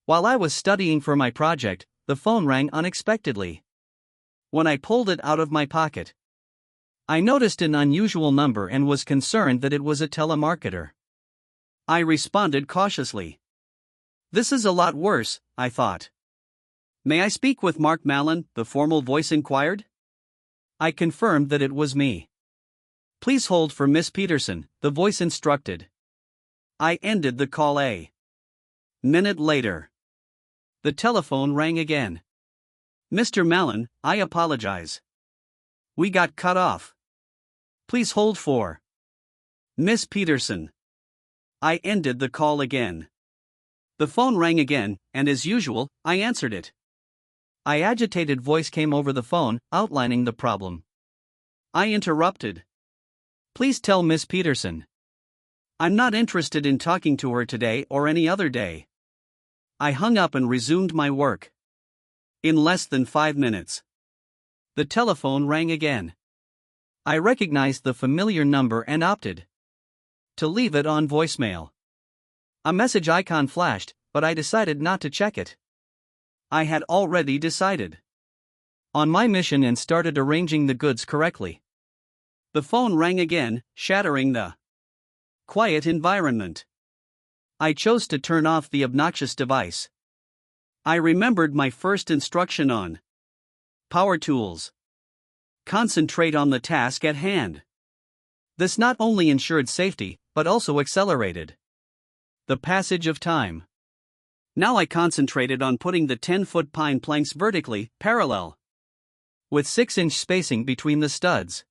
While I was studying for my project, the phone rang unexpectedly. When I pulled it out of my pocket, I noticed an unusual number and was concerned that it was a telemarketer. I responded cautiously. "This is a lot worse," I thought. "May I speak with Mark Mallon?" the formal voice inquired. I confirmed that it was me. "Please hold for Miss Peterson," the voice instructed. I ended the call a minute later. The telephone rang again. "Mr. Mallon, I apologize. We got cut off. Please hold for Miss Peterson." I ended the call again. The phone rang again, and as usual, I answered it. An agitated voice came over the phone, outlining the problem. I interrupted. "Please tell Miss Peterson I'm not interested in talking to her today or any other day." I hung up and resumed my work. In less than 5 minutes, the telephone rang again. I recognized the familiar number and opted to leave it on voicemail. A message icon flashed, but I decided not to check it. I had already decided on my mission and started arranging the goods correctly. The phone rang again, shattering the quiet environment. I chose to turn off the obnoxious device. I remembered my first instruction on power tools. Concentrate on the task at hand. This not only ensured safety, but also accelerated the passage of time. Now I concentrated on putting the 10-foot pine planks vertically, parallel, with 6-inch spacing between the studs.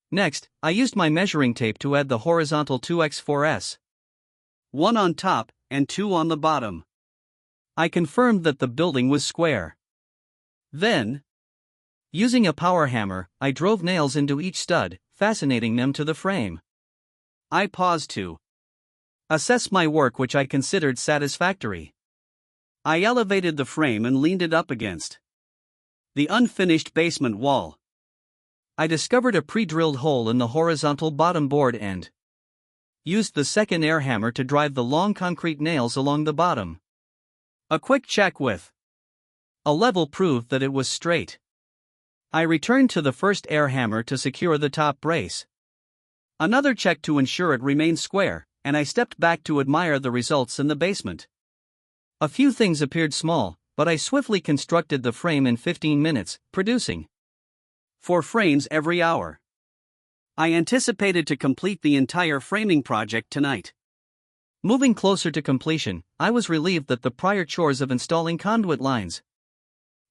Next, I used my measuring tape to add the horizontal 2x4s. 1 on top, and 2 on the bottom. I confirmed that the building was square. Then, using a power hammer, I drove nails into each stud, fastening them to the frame. I paused to assess my work, which I considered satisfactory. I elevated the frame and leaned it up against the unfinished basement wall. I discovered a pre-drilled hole in the horizontal bottom board and used the second air hammer to drive the long concrete nails along the bottom. A quick check with a level proved that it was straight. I returned to the first air hammer to secure the top brace. Another check to ensure it remained square, and I stepped back to admire the results in the basement. A few things appeared small, but I swiftly constructed the frame in 15 minutes, producing 4 frames every hour. I anticipated to complete the entire framing project tonight. Moving closer to completion, I was relieved that the prior chores of installing conduit lines,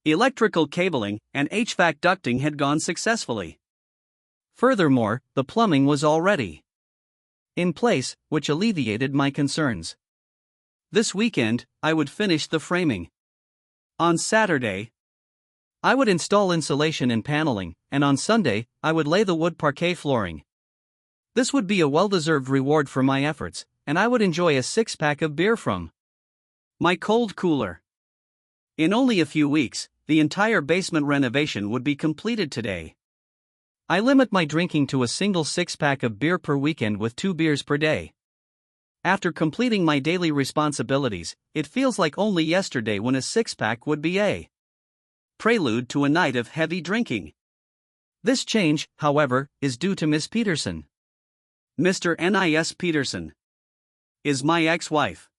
electrical cabling, and HVAC ducting had gone successfully. Furthermore, the plumbing was already in place, which alleviated my concerns. This weekend, I would finish the framing. On Saturday, I would install insulation and paneling, and on Sunday, I would lay the wood parquet flooring. This would be a well-deserved reward for my efforts, and I would enjoy a 6-pack of beer from my cold cooler. In only a few weeks, the entire basement renovation would be completed today. I limit my drinking to a single 6-pack of beer per weekend with 2 beers per day. After completing my daily responsibilities, it feels like only yesterday when a 6-pack would be a prelude to a night of heavy drinking. This change, however, is due to Miss Peterson. Mr. Nis Peterson is my ex-wife.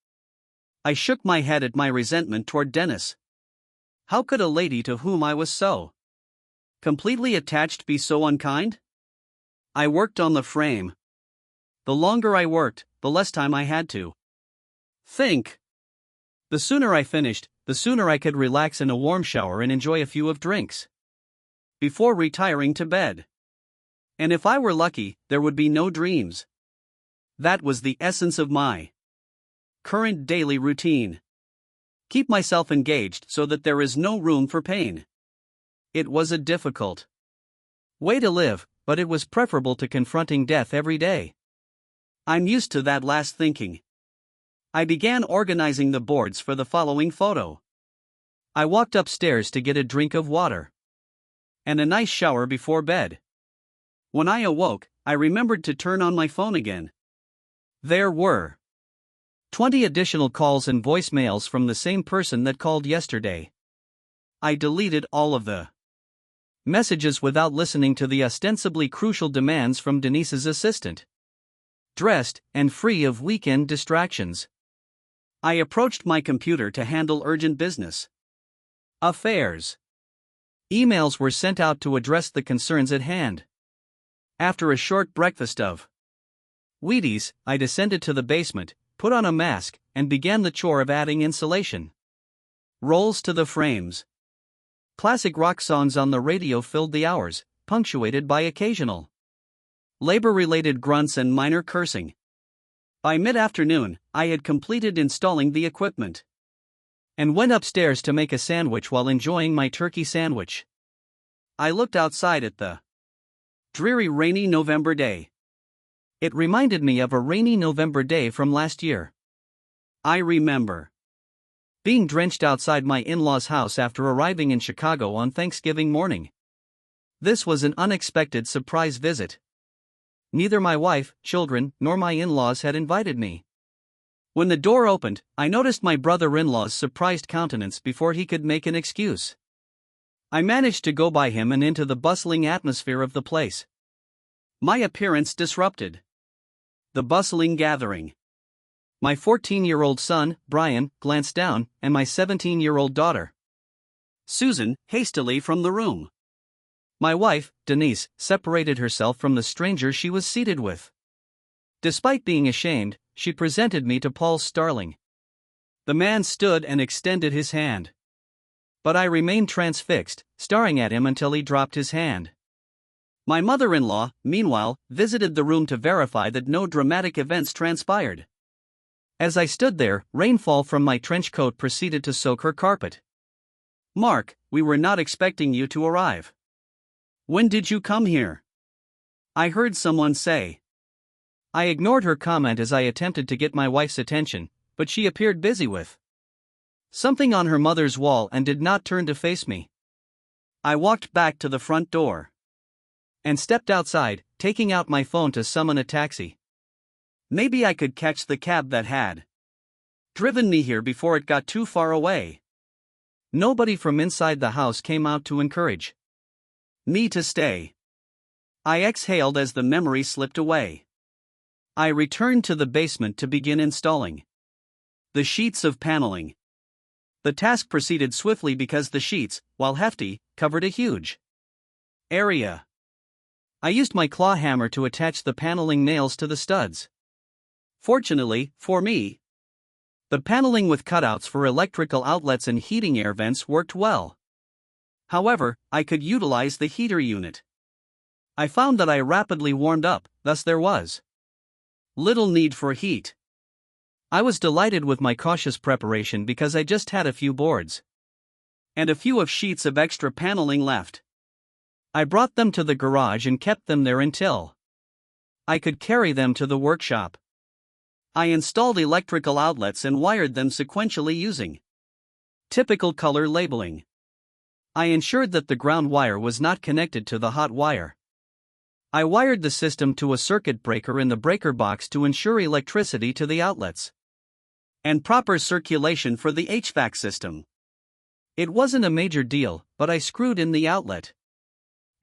I shook my head at my resentment toward Dennis. How could a lady to whom I was so completely attached be so unkind? I worked on the frame. The longer I worked, the less time I had to think. The sooner I finished, the sooner I could relax in a warm shower and enjoy a few of drinks before retiring to bed. And if I were lucky, there would be no dreams. That was the essence of my current daily routine. Keep myself engaged so that there is no room for pain. It was a difficult way to live, but it was preferable to confronting death every day. I'm used to that last thinking. I began organizing the boards for the following photo. I walked upstairs to get a drink of water and a nice shower before bed. When I awoke, I remembered to turn on my phone again. There were 20 additional calls and voicemails from the same person that called yesterday. I deleted all of the messages without listening to the ostensibly crucial demands from Denise's assistant. Dressed and free of weekend distractions, I approached my computer to handle urgent business affairs. Emails were sent out to address the concerns at hand. After a short breakfast of Wheaties, I descended to the basement, put on a mask, and began the chore of adding insulation rolls to the frames. Classic rock songs on the radio filled the hours, punctuated by occasional labor-related grunts and minor cursing. By mid-afternoon, I had completed installing the equipment and went upstairs to make a sandwich while enjoying my turkey sandwich. I looked outside at the dreary rainy November day. It reminded me of a rainy November day from last year. I remember being drenched outside my in-laws' house after arriving in Chicago on Thanksgiving morning. This was an unexpected surprise visit. Neither my wife, children, nor my in-laws had invited me. When the door opened, I noticed my brother-in-law's surprised countenance before he could make an excuse. I managed to go by him and into the bustling atmosphere of the place. My appearance disrupted the bustling gathering. My 14-year-old son, Brian, glanced down, and my 17-year-old daughter, Susan, hastily from the room. My wife, Denise, separated herself from the stranger she was seated with. Despite being ashamed, she presented me to Paul Starling. The man stood and extended his hand. But I remained transfixed, staring at him until he dropped his hand. My mother-in-law, meanwhile, visited the room to verify that no dramatic events transpired. As I stood there, rainfall from my trench coat proceeded to soak her carpet. "Mark, we were not expecting you to arrive. When did you come here?" I heard someone say. I ignored her comment as I attempted to get my wife's attention, but she appeared busy with something on her mother's wall and did not turn to face me. I walked back to the front door and stepped outside, taking out my phone to summon a taxi. Maybe I could catch the cab that had driven me here before it got too far away. Nobody from inside the house came out to encourage me to stay. I exhaled as the memory slipped away. I returned to the basement to begin installing the sheets of paneling. The task proceeded swiftly because the sheets, while hefty, covered a huge area. I used my claw hammer to attach the paneling nails to the studs. Fortunately, for me, the paneling with cutouts for electrical outlets and heating air vents worked well. However, I could utilize the heater unit. I found that I rapidly warmed up, thus there was little need for heat. I was delighted with my cautious preparation because I just had a few boards and a few of sheets of extra paneling left. I brought them to the garage and kept them there until I could carry them to the workshop. I installed electrical outlets and wired them sequentially using typical color labeling. I ensured that the ground wire was not connected to the hot wire. I wired the system to a circuit breaker in the breaker box to ensure electricity to the outlets and proper circulation for the HVAC system. It wasn't a major deal, but I screwed in the outlet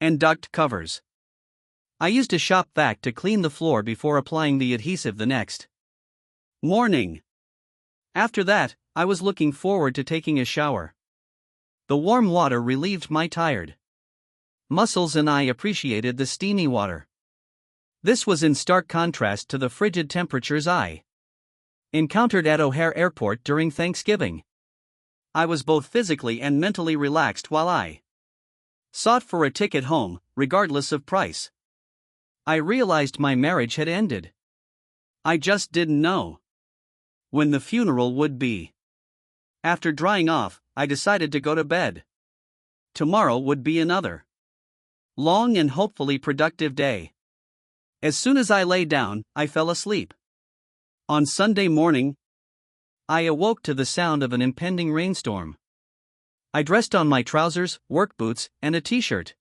and duct covers. I used a shop vac to clean the floor before applying the adhesive the next morning. After that, I was looking forward to taking a shower. The warm water relieved my tired muscles and I appreciated the steamy water. This was in stark contrast to the frigid temperatures I encountered at O'Hare Airport during Thanksgiving. I was both physically and mentally relaxed while I sought for a ticket home, regardless of price. I realized my marriage had ended. I just didn't know when the funeral would be. After drying off, I decided to go to bed. Tomorrow would be another long and hopefully productive day. As soon as I lay down, I fell asleep. On Sunday morning, I awoke to the sound of an impending rainstorm. I dressed on my trousers, work boots, and a t-shirt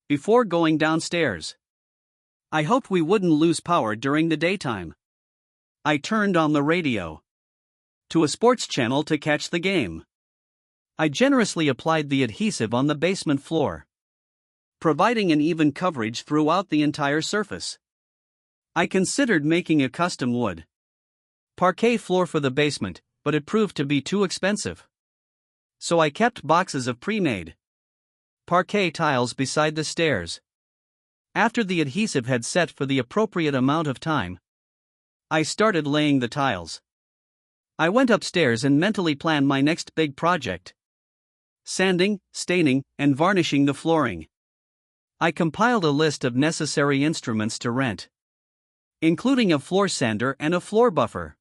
before going downstairs. I hoped we wouldn't lose power during the daytime. I turned on the radio to a sports channel to catch the game. I generously applied the adhesive on the basement floor, providing an even coverage throughout the entire surface. I considered making a custom wood parquet floor for the basement, but it proved to be too expensive. So I kept boxes of pre-made parquet tiles beside the stairs. After the adhesive had set for the appropriate amount of time, I started laying the tiles. I went upstairs and mentally planned my next big project: sanding, staining, and varnishing the flooring. I compiled a list of necessary instruments to rent, including a floor sander and a floor buffer.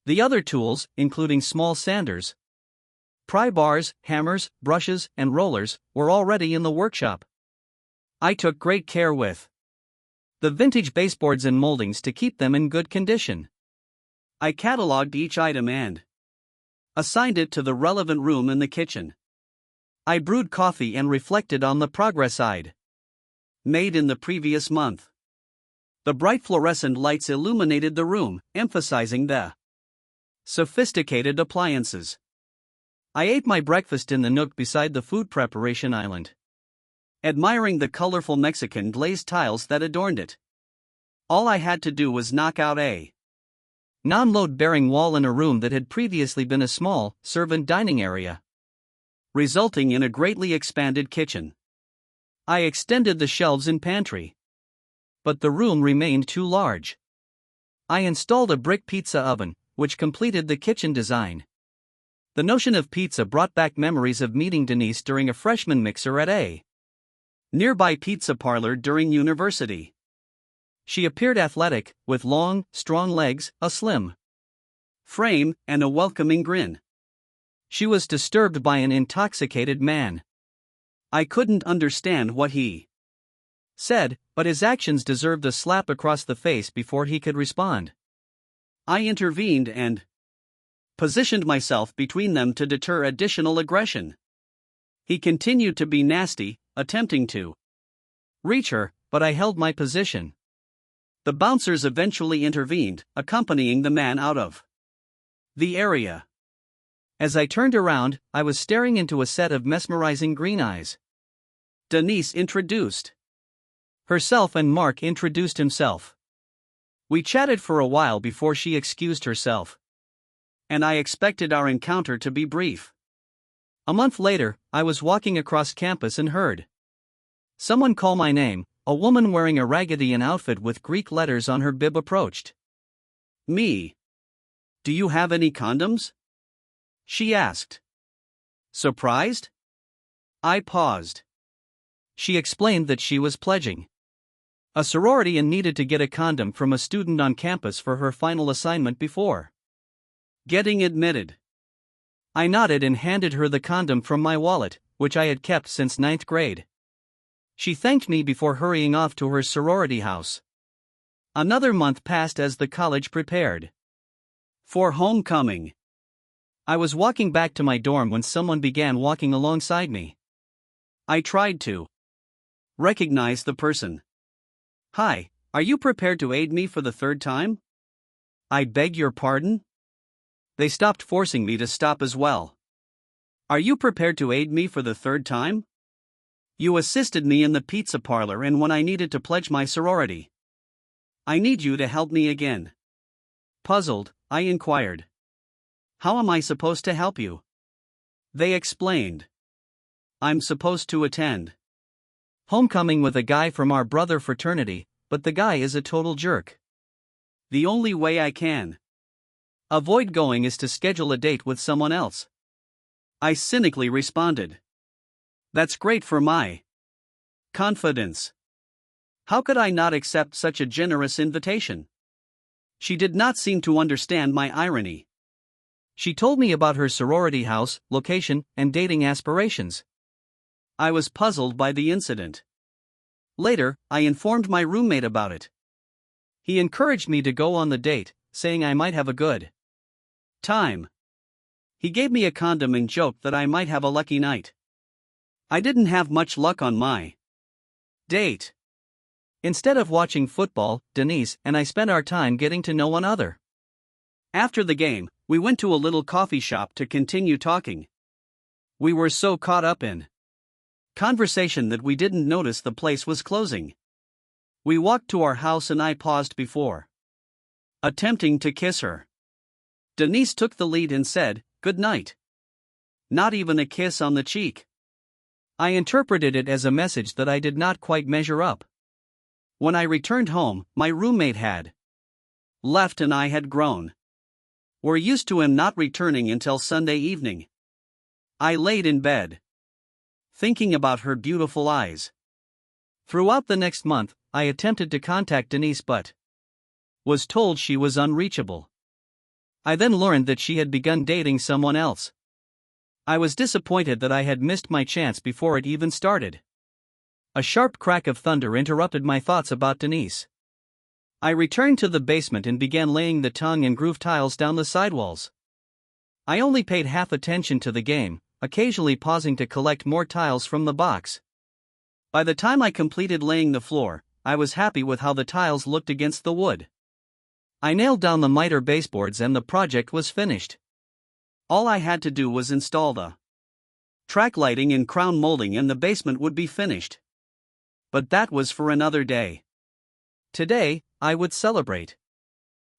The other tools, including small sanders, pry bars, hammers, brushes, and rollers, were already in the workshop. I took great care with the vintage baseboards and moldings to keep them in good condition. I cataloged each item and assigned it to the relevant room in the kitchen. I brewed coffee and reflected on the progress I'd made in the previous month. The bright fluorescent lights illuminated the room, emphasizing the sophisticated appliances. I ate my breakfast in the nook beside the food preparation island, admiring the colorful Mexican glazed tiles that adorned it. All I had to do was knock out a non-load-bearing wall in a room that had previously been a small, servant dining area, resulting in a greatly expanded kitchen. I extended the shelves in pantry, but the room remained too large. I installed a brick pizza oven, which completed the kitchen design. The notion of pizza brought back memories of meeting Denise during a freshman mixer at a nearby pizza parlor during university. She appeared athletic, with long, strong legs, a slim frame, and a welcoming grin. She was disturbed by an intoxicated man. I couldn't understand what he said, but his actions deserved a slap across the face before he could respond. I intervened and positioned myself between them to deter additional aggression. He continued to be nasty, attempting to reach her, but I held my position. The bouncers eventually intervened, accompanying the man out of the area. As I turned around, I was staring into a set of mesmerizing green eyes. Denise introduced herself and Mark introduced himself. We chatted for a while before she excused herself, and I expected our encounter to be brief. A month later, I was walking across campus and heard someone call my name. A woman wearing a Raggedy Ann outfit with Greek letters on her bib approached me. "Do you have any condoms?" she asked. Surprised? I paused. She explained that she was pledging a sorority and needed to get a condom from a student on campus for her final assignment before getting admitted. I nodded and handed her the condom from my wallet, which I had kept since 9th grade. She thanked me before hurrying off to her sorority house. Another month passed as the college prepared for homecoming. I was walking back to my dorm when someone began walking alongside me. I tried to recognize the person. "Hi, are you prepared to aid me for the third time?" "I beg your pardon?" They stopped forcing me to stop as well. "Are you prepared to aid me for the third time? You assisted me in the pizza parlor and when I needed to pledge my sorority. I need you to help me again." Puzzled, I inquired, "How am I supposed to help you?" They explained, "I'm supposed to attend homecoming with a guy from our brother fraternity, but the guy is a total jerk. The only way I can avoid going is to schedule a date with someone else." I cynically responded, "That's great for my confidence. How could I not accept such a generous invitation?" She did not seem to understand my irony. She told me about her sorority house, location, and dating aspirations. I was puzzled by the incident. Later, I informed my roommate about it. He encouraged me to go on the date, saying I might have a good time. He gave me a condom and joked that I might have a lucky night. I didn't have much luck on my date. Instead of watching football, Denise and I spent our time getting to know one another. After the game, we went to a little coffee shop to continue talking. We were so caught up in conversation that we didn't notice the place was closing. We walked to our house and I paused before attempting to kiss her. Denise took the lead and said, "Good night." Not even a kiss on the cheek. I interpreted it as a message that I did not quite measure up. When I returned home, my roommate had left and I had grown. We're used to him not returning until Sunday evening. I laid in bed, thinking about her beautiful eyes. Throughout the next month, I attempted to contact Denise but was told she was unreachable. I then learned that she had begun dating someone else. I was disappointed that I had missed my chance before it even started. A sharp crack of thunder interrupted my thoughts about Denise. I returned to the basement and began laying the tongue and groove tiles down the sidewalls. I only paid half attention to the game, occasionally pausing to collect more tiles from the box. By the time I completed laying the floor, I was happy with how the tiles looked against the wood. I nailed down the miter baseboards and the project was finished. All I had to do was install the track lighting and crown molding and the basement would be finished. But that was for another day. Today, I would celebrate.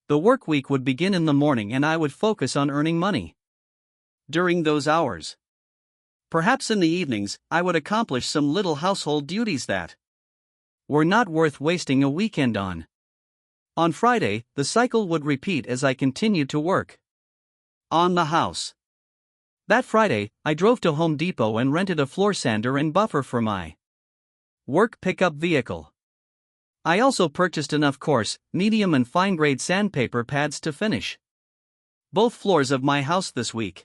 The work week would begin in the morning and I would focus on earning money during those hours. Perhaps in the evenings, I would accomplish some little household duties that were not worth wasting a weekend on. On Friday, the cycle would repeat as I continued to work on the house. That Friday, I drove to Home Depot and rented a floor sander and buffer for my work pickup vehicle. I also purchased enough coarse, medium and fine-grade sandpaper pads to finish both floors of my house this week.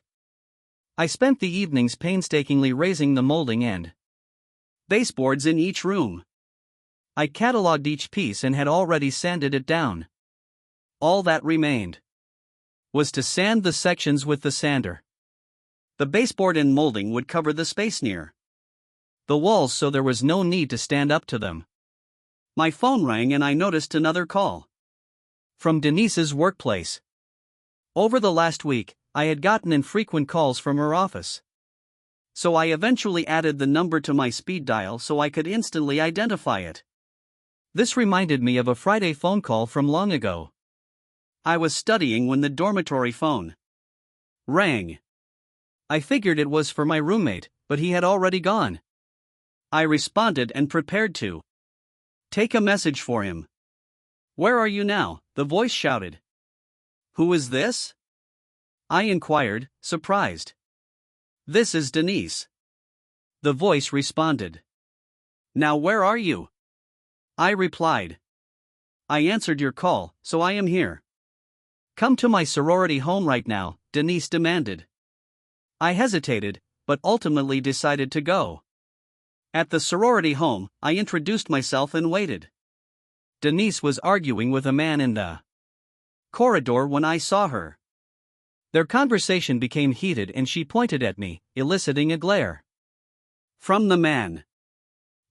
I spent the evenings painstakingly raising the molding and baseboards in each room. I cataloged each piece and had already sanded it down. All that remained was to sand the sections with the sander. The baseboard and molding would cover the space near the walls so there was no need to stand up to them. My phone rang and I noticed another call from Denise's workplace. Over the last week, I had gotten infrequent calls from her office. So I eventually added the number to my speed dial so I could instantly identify it. This reminded me of a Friday phone call from long ago. I was studying when the dormitory phone rang. I figured it was for my roommate, but he had already gone. I responded and prepared to take a message for him. "Where are you now?" the voice shouted. "Who is this?" I inquired, surprised. "This is Denise." The voice responded. "Now where are you?" I replied. "I answered your call, so I am here." "Come to my sorority home right now," Denise demanded. I hesitated, but ultimately decided to go. At the sorority home, I introduced myself and waited. Denise was arguing with a man in the corridor when I saw her. Their conversation became heated and she pointed at me, eliciting a glare from the man.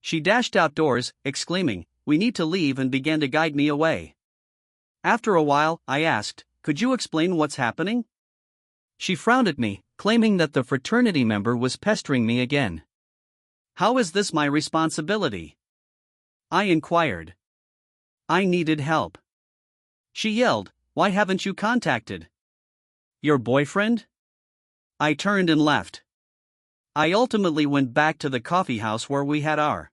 She dashed outdoors, exclaiming, "We need to leave," and began to guide me away. After a while, I asked, "Could you explain what's happening?" She frowned at me, claiming that the fraternity member was pestering me again. "How is this my responsibility?" I inquired. I needed help. She yelled, "Why haven't you contacted your boyfriend?" I turned and left. I ultimately went back to the coffee house where we had our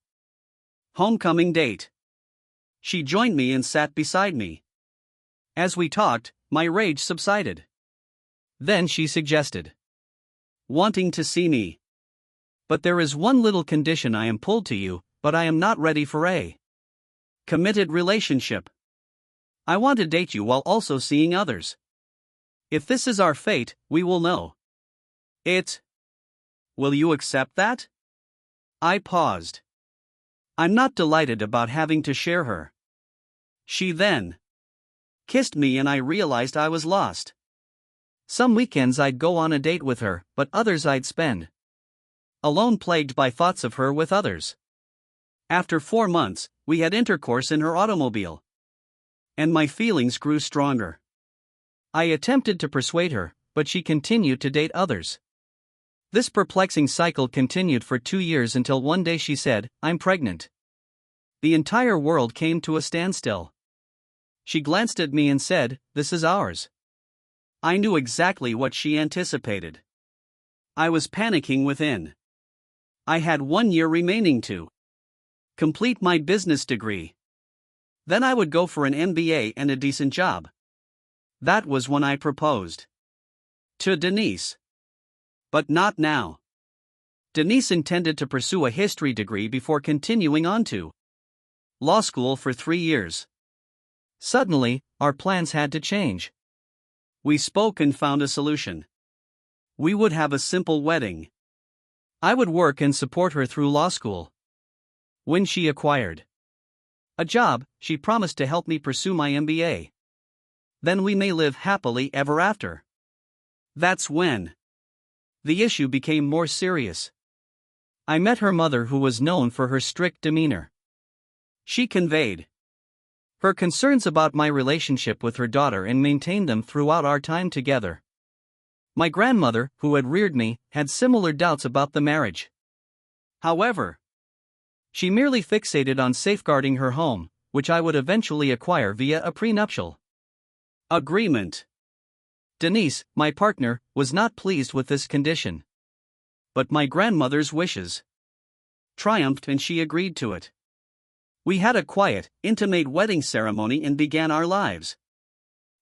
homecoming date. She joined me and sat beside me. As we talked, my rage subsided. Then she suggested wanting to see me. "But there is one little condition. I am pulled to you, but I am not ready for a committed relationship. I want to date you while also seeing others. If this is our fate, we will know it. Will you accept that?" I paused. I'm not delighted about having to share her. She then kissed me and I realized I was lost. Some weekends I'd go on a date with her, but others I'd spend alone, plagued by thoughts of her with others. After 4 months, we had intercourse in her automobile. And my feelings grew stronger. I attempted to persuade her, but she continued to date others. This perplexing cycle continued for 2 years until one day she said, "I'm pregnant." The entire world came to a standstill. She glanced at me and said, "This is ours." I knew exactly what she anticipated. I was panicking within. I had 1 year remaining to complete my business degree. Then I would go for an MBA and a decent job. That was when I proposed to Denise. But not now. Denise intended to pursue a history degree before continuing on to law school for 3 years. Suddenly, our plans had to change. We spoke and found a solution. We would have a simple wedding. I would work and support her through law school. When she acquired a job, she promised to help me pursue my MBA. Then we may live happily ever after. That's when the issue became more serious. I met her mother, who was known for her strict demeanor. She conveyed her concerns about my relationship with her daughter and maintained them throughout our time together. My grandmother, who had reared me, had similar doubts about the marriage. However, she merely fixated on safeguarding her home, which I would eventually acquire via a prenuptial agreement. Denise, my partner, was not pleased with this condition. But my grandmother's wishes triumphed and she agreed to it. We had a quiet, intimate wedding ceremony and began our lives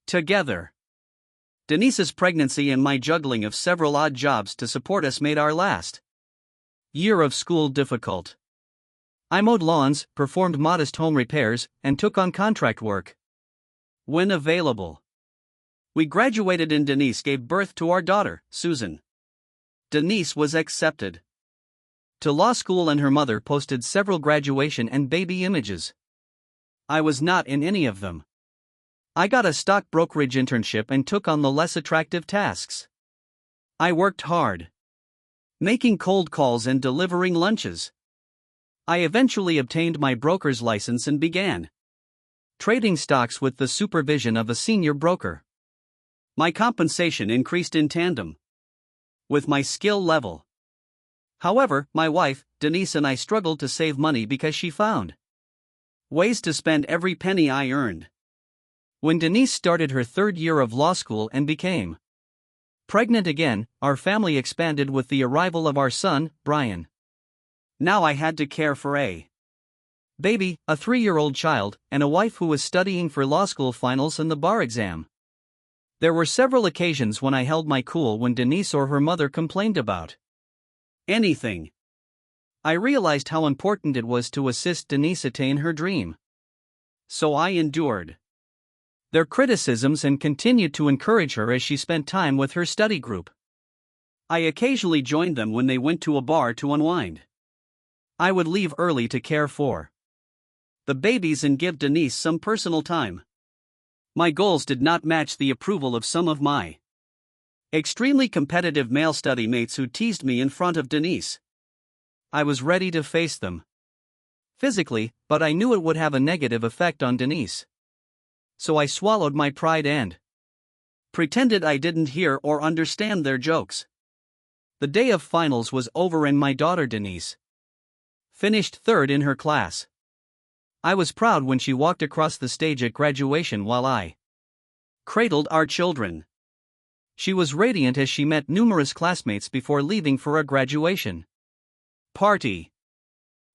together. Denise's pregnancy and my juggling of several odd jobs to support us made our last year of school difficult. I mowed lawns, performed modest home repairs, and took on contract work when available. We graduated and Denise gave birth to our daughter, Susan. Denise was accepted to law school and her mother posted several graduation and baby images. I was not in any of them. I got a stock brokerage internship and took on the less attractive tasks. I worked hard, making cold calls and delivering lunches. I eventually obtained my broker's license and began trading stocks with the supervision of a senior broker. My compensation increased in tandem with my skill level. However, my wife, Denise, and I struggled to save money because she found ways to spend every penny I earned. When Denise started her 3rd year of law school and became pregnant again, our family expanded with the arrival of our son, Brian. Now I had to care for a baby, a 3-year-old child, and a wife who was studying for law school finals and the bar exam. There were several occasions when I held my cool when Denise or her mother complained about anything. I realized how important it was to assist Denise attain her dream. So I endured their criticisms and continued to encourage her as she spent time with her study group. I occasionally joined them when they went to a bar to unwind. I would leave early to care for the babies and give Denise some personal time. My goals did not match the approval of some of my extremely competitive male study mates who teased me in front of Denise. I was ready to face them physically, but I knew it would have a negative effect on Denise. So I swallowed my pride and pretended I didn't hear or understand their jokes. The day of finals was over and my daughter Denise finished 3rd in her class. I was proud when she walked across the stage at graduation while I cradled our children. She was radiant as she met numerous classmates before leaving for a graduation party.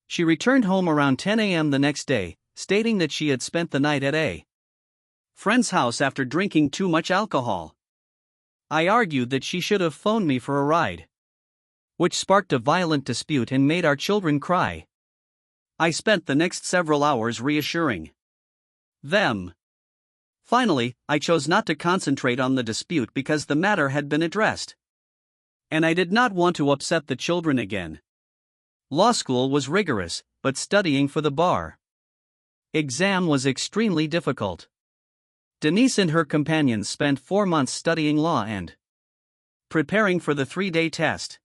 She returned home around 10 a.m. the next day, stating that she had spent the night at a friend's house after drinking too much alcohol. I argued that she should have phoned me for a ride, which sparked a violent dispute and made our children cry. I spent the next several hours reassuring them. Finally, I chose not to concentrate on the dispute because the matter had been addressed, and I did not want to upset the children again. Law school was rigorous, but studying for the bar exam was extremely difficult. Denise and her companions spent 4 months studying law and preparing for the 3-day test.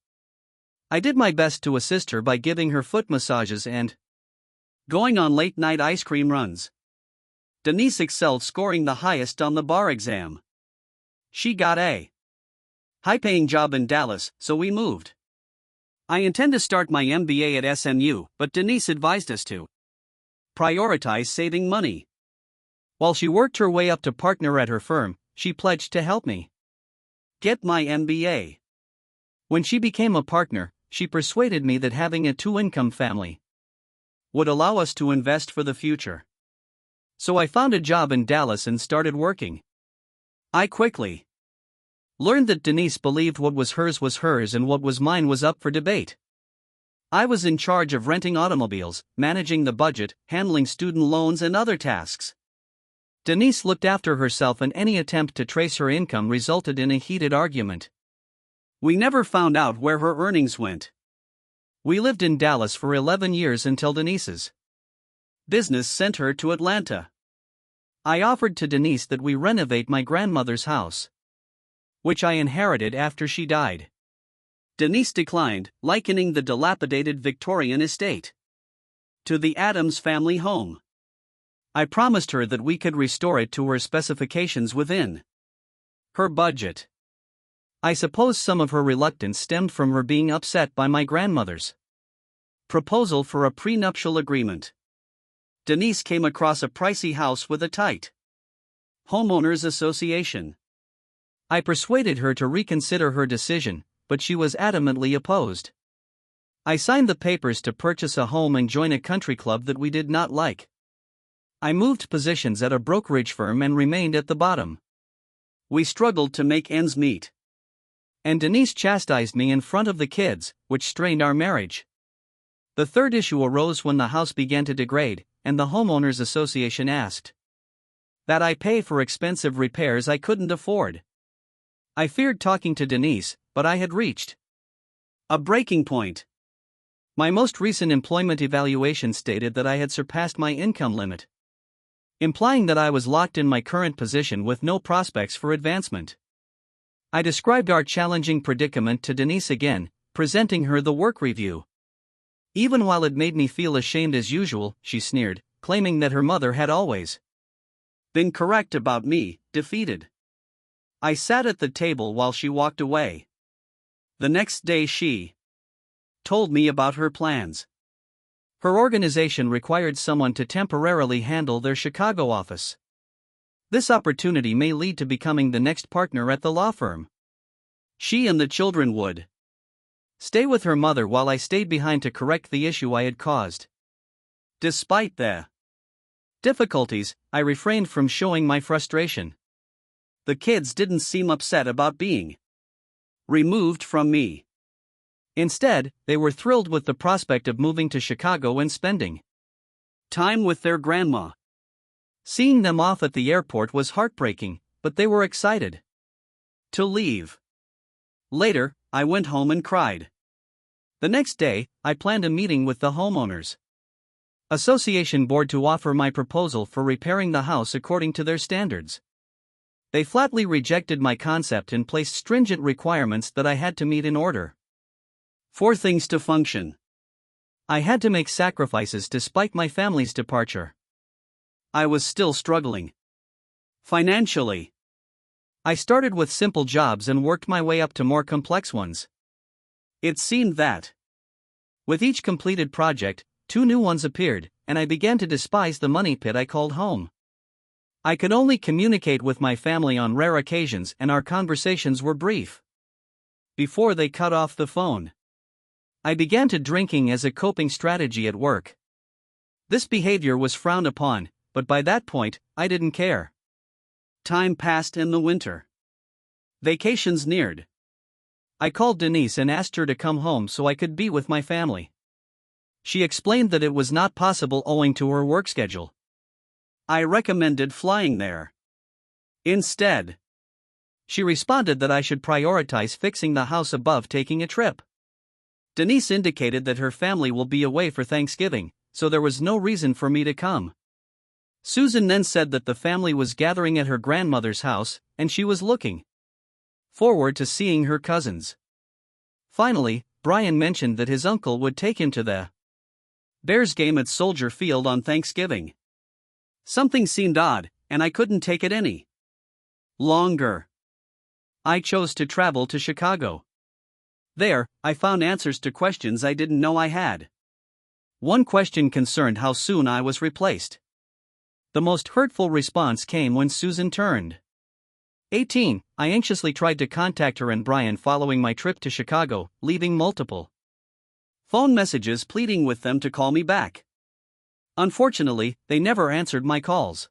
I did my best to assist her by giving her foot massages and going on late-night ice cream runs. Denise excelled, scoring the highest on the bar exam. She got a high-paying job in Dallas, so we moved. I intend to start my MBA at SMU, but Denise advised us to prioritize saving money. While she worked her way up to partner at her firm, she pledged to help me get my MBA. When she became a partner, she persuaded me that having a two-income family would allow us to invest for the future. So I found a job in Dallas and started working. I quickly learned that Denise believed what was hers and what was mine was up for debate. I was in charge of renting automobiles, managing the budget, handling student loans and other tasks. Denise looked after herself, and any attempt to trace her income resulted in a heated argument. We never found out where her earnings went. We lived in Dallas for 11 years until Denise's business sent her to Atlanta. I offered to Denise that we renovate my grandmother's house, which I inherited after she died. Denise declined, likening the dilapidated Victorian estate to the Addams family home. I promised her that we could restore it to her specifications within her budget. I suppose some of her reluctance stemmed from her being upset by my grandmother's proposal for a prenuptial agreement. Denise came across a pricey house with a tight homeowners association. I persuaded her to reconsider her decision, but she was adamantly opposed. I signed the papers to purchase a home and join a country club that we did not like. I moved positions at a brokerage firm and remained at the bottom. We struggled to make ends meet, and Denise chastised me in front of the kids, which strained our marriage. The third issue arose when the house began to degrade, and the homeowners association asked that I pay for expensive repairs I couldn't afford. I feared talking to Denise, but I had reached a breaking point. My most recent employment evaluation stated that I had surpassed my income limit, implying that I was locked in my current position with no prospects for advancement. I described our challenging predicament to Denise again, presenting her the work review. Even while it made me feel ashamed as usual, she sneered, claiming that her mother had always been correct about me, defeated. I sat at the table while she walked away. The next day she told me about her plans. Her organization required someone to temporarily handle their Chicago office. This opportunity may lead to becoming the next partner at the law firm. She and the children would stay with her mother while I stayed behind to correct the issue I had caused. Despite the difficulties, I refrained from showing my frustration. The kids didn't seem upset about being removed from me. Instead, they were thrilled with the prospect of moving to Chicago and spending time with their grandma. Seeing them off at the airport was heartbreaking, but they were excited to leave. Later, I went home and cried. The next day, I planned a meeting with the homeowners association board to offer my proposal for repairing the house according to their standards. They flatly rejected my concept and placed stringent requirements that I had to meet in order for things to function. I had to make sacrifices despite my family's departure. I was still struggling financially. I started with simple jobs and worked my way up to more complex ones. It seemed that with each completed project, 2 new ones appeared, and I began to despise the money pit I called home. I could only communicate with my family on rare occasions, and our conversations were brief before they cut off the phone. I began to drinking as a coping strategy at work. This behavior was frowned upon, but by that point, I didn't care. Time passed in the winter. Vacations neared. I called Denise and asked her to come home so I could be with my family. She explained that it was not possible owing to her work schedule. I recommended flying there instead. She responded that I should prioritize fixing the house above taking a trip. Denise indicated that her family will be away for Thanksgiving, so there was no reason for me to come. Susan then said that the family was gathering at her grandmother's house, and she was looking forward to seeing her cousins. Finally, Brian mentioned that his uncle would take him to the Bears game at Soldier Field on Thanksgiving. Something seemed odd, and I couldn't take it any longer. I chose to travel to Chicago. There, I found answers to questions I didn't know I had. One question concerned how soon I was replaced. The most hurtful response came when Susan turned 18. I anxiously tried to contact her and Brian following my trip to Chicago, leaving multiple phone messages pleading with them to call me back. Unfortunately, they never answered my calls.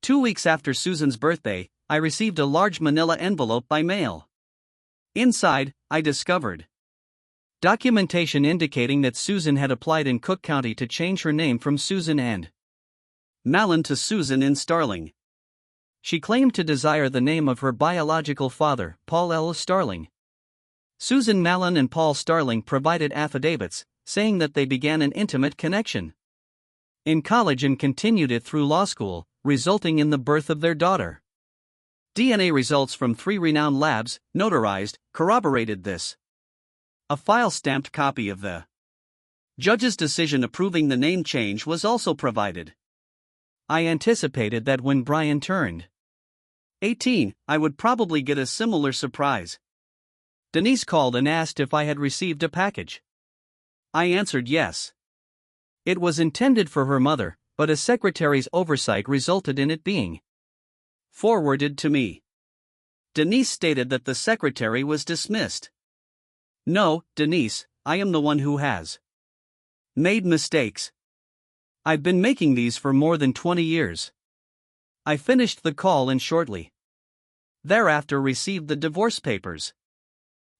2 weeks after Susan's birthday, I received a large manila envelope by mail. Inside, I discovered documentation indicating that Susan had applied in Cook County to change her name from Susan and Mallon to Susan in Starling. She claimed to desire the name of her biological father, Paul L. Starling. Susan Mallon and Paul Starling provided affidavits, saying that they began an intimate connection in college and continued it through law school, resulting in the birth of their daughter. DNA results from 3 renowned labs, notarized, corroborated this. A file-stamped copy of the judge's decision approving the name change was also provided. I anticipated that when Brian turned 18, I would probably get a similar surprise. Denise called and asked if I had received a package. I answered yes. It was intended for her mother, but a secretary's oversight resulted in it being forwarded to me. Denise stated that the secretary was dismissed. No, Denise, I am the one who has made mistakes. I've been making these for more than 20 years. I finished the call and shortly thereafter received the divorce papers.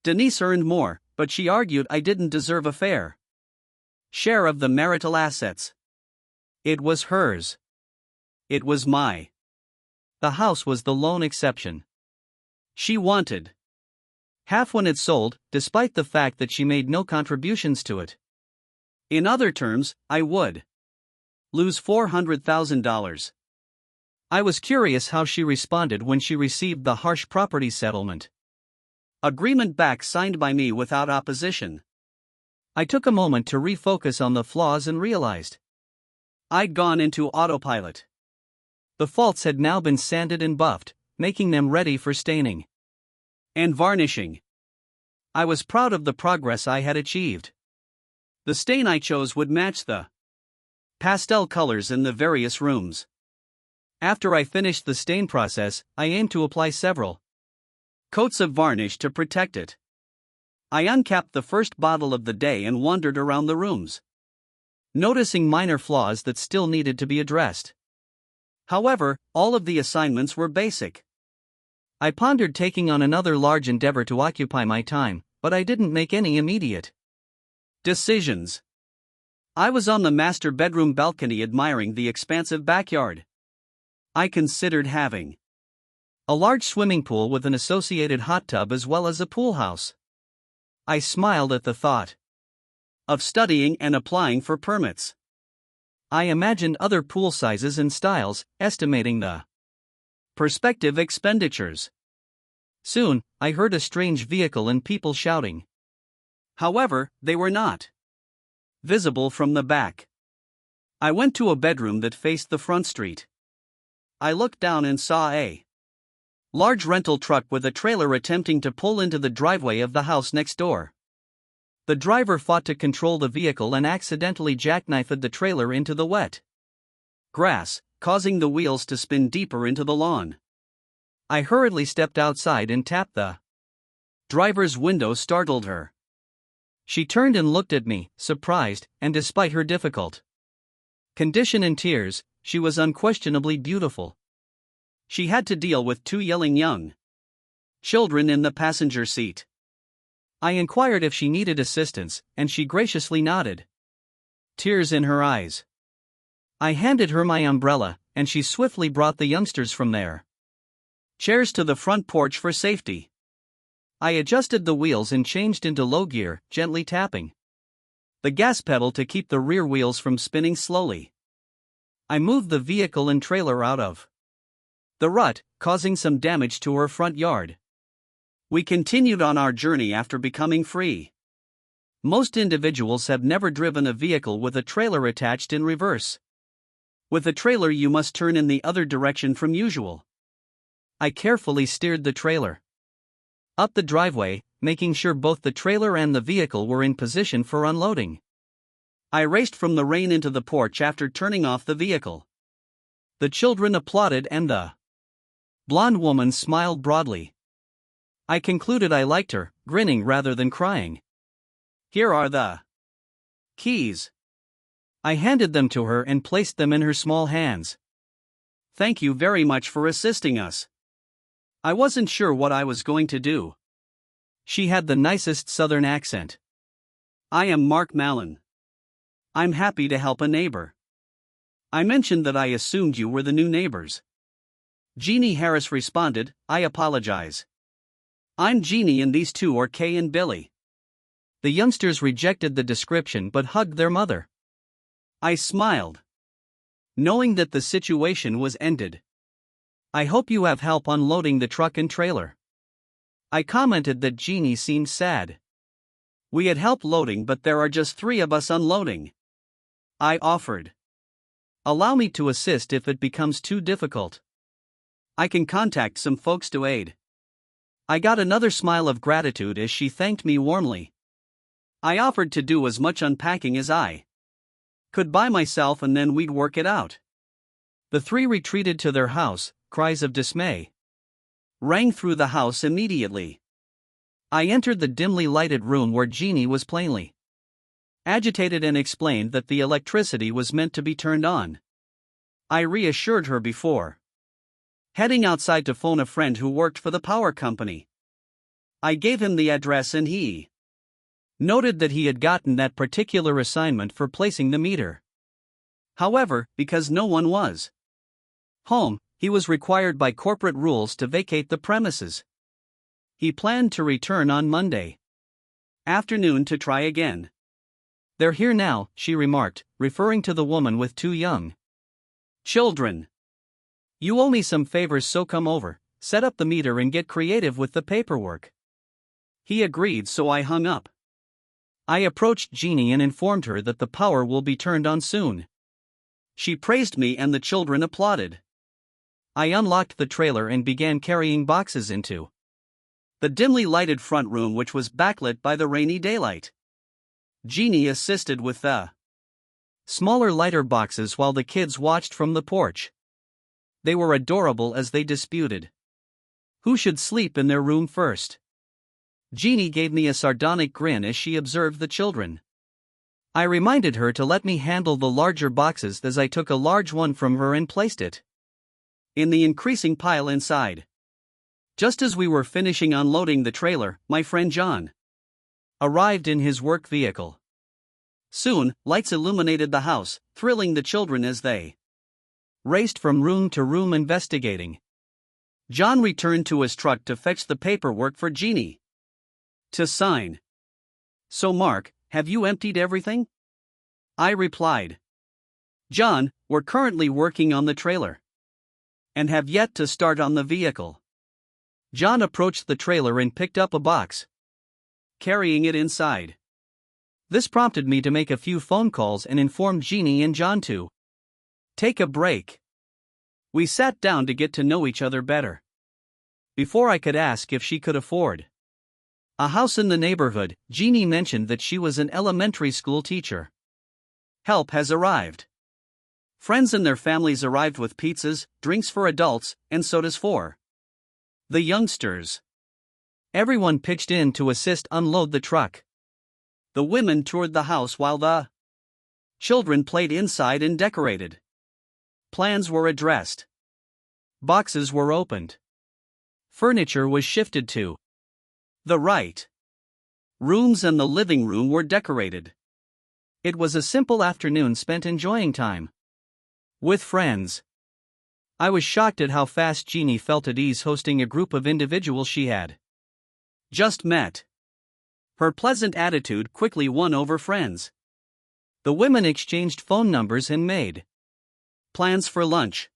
Denise earned more, but she argued I didn't deserve a fair share of the marital assets. It was hers. It was my. The house was the lone exception. She wanted half when it sold, despite the fact that she made no contributions to it. In other terms, I would lose $400,000. I was curious how she responded when she received the harsh property settlement agreement back signed by me without opposition. I took a moment to refocus on the flaws and realized I'd gone into autopilot. The faults had now been sanded and buffed, making them ready for staining and varnishing. I was proud of the progress I had achieved. The stain I chose would match the pastel colors in the various rooms. After I finished the stain process, I aimed to apply several coats of varnish to protect it. I uncapped the first bottle of the day and wandered around the rooms, noticing minor flaws that still needed to be addressed. However, all of the assignments were basic. I pondered taking on another large endeavor to occupy my time, but I didn't make any immediate decisions. I was on the master bedroom balcony admiring the expansive backyard. I considered having a large swimming pool with an associated hot tub as well as a pool house. I smiled at the thought of studying and applying for permits. I imagined other pool sizes and styles, estimating the prospective expenditures. Soon, I heard a strange vehicle and people shouting. However, they were not visible from the back. I went to a bedroom that faced the front street. I looked down and saw a large rental truck with a trailer attempting to pull into the driveway of the house next door. The driver fought to control the vehicle and accidentally jackknifed the trailer into the wet grass, causing the wheels to spin deeper into the lawn. I hurriedly stepped outside and tapped the driver's window. Startled her. She turned and looked at me, surprised, and despite her difficult condition and tears, she was unquestionably beautiful. She had to deal with 2 yelling young children in the passenger seat. I inquired if she needed assistance, and she graciously nodded, tears in her eyes. I handed her my umbrella, and she swiftly brought the youngsters from their chairs to the front porch for safety. I adjusted the wheels and changed into low gear, gently tapping the gas pedal to keep the rear wheels from spinning slowly. I moved the vehicle and trailer out of the rut, causing some damage to her front yard. We continued on our journey after becoming free. Most individuals have never driven a vehicle with a trailer attached in reverse. With a trailer, you must turn in the other direction from usual. I carefully steered the trailer up the driveway, making sure both the trailer and the vehicle were in position for unloading. I raced from the rain into the porch after turning off the vehicle. The children applauded and the blonde woman smiled broadly. I concluded I liked her, grinning rather than crying. "Here are the keys." I handed them to her and placed them in her small hands. "Thank you very much for assisting us. I wasn't sure what I was going to do." She had the nicest southern accent. "I am Mark Mallon. I'm happy to help a neighbor. I mentioned that I assumed you were the new neighbors." Jeannie Harris responded, "I apologize. I'm Jeannie and these two are Kay and Billy." The youngsters rejected the description but hugged their mother. I smiled, knowing that the situation was ended. "I hope you have help unloading the truck and trailer." I commented that Jeannie seemed sad. "We had help loading, but there are just 3 of us unloading." I offered, "Allow me to assist if it becomes too difficult. I can contact some folks to aid." I got another smile of gratitude as she thanked me warmly. I offered to do as much unpacking as I could by myself and then we'd work it out. The 3 retreated to their house. Cries of dismay rang through the house immediately. I entered the dimly lighted room where Jeannie was plainly agitated and explained that the electricity was meant to be turned on. I reassured her before heading outside to phone a friend who worked for the power company. I gave him the address and he noted that he had gotten that particular assignment for placing the meter. However, because no one was home, he was required by corporate rules to vacate the premises. He planned to return on Monday afternoon to try again. "They're here now," she remarked, referring to the woman with 2 young children. "You owe me some favors, so come over, set up the meter and get creative with the paperwork." He agreed, so I hung up. I approached Jeannie and informed her that the power will be turned on soon. She praised me and the children applauded. I unlocked the trailer and began carrying boxes into the dimly lighted front room, which was backlit by the rainy daylight. Jeannie assisted with the smaller, lighter boxes while the kids watched from the porch. They were adorable as they disputed who should sleep in their room first. Jeannie gave me a sardonic grin as she observed the children. I reminded her to let me handle the larger boxes as I took a large one from her and placed it in the increasing pile inside. Just as we were finishing unloading the trailer, my friend John arrived in his work vehicle. Soon, lights illuminated the house, thrilling the children as they raced from room to room investigating. John returned to his truck to fetch the paperwork for Jeannie to sign. "So Mark, have you emptied everything?" I replied. "John, we're currently working on the trailer and have yet to start on the vehicle." John approached the trailer and picked up a box, carrying it inside. This prompted me to make a few phone calls and inform Jeannie and John to take a break. We sat down to get to know each other better before I could ask if she could afford a house in the neighborhood. Jeannie mentioned that she was an elementary school teacher. Help has arrived. Friends and their families arrived with pizzas, drinks for adults, and sodas for the youngsters. Everyone pitched in to assist unload the truck. The women toured the house while the children played inside and decorated. Plans were addressed. Boxes were opened. Furniture was shifted to the right rooms and the living room were decorated. It was a simple afternoon spent enjoying time with friends. I was shocked at how fast Jeannie felt at ease hosting a group of individuals she had just met. Her pleasant attitude quickly won over friends. The women exchanged phone numbers and made plans for lunch.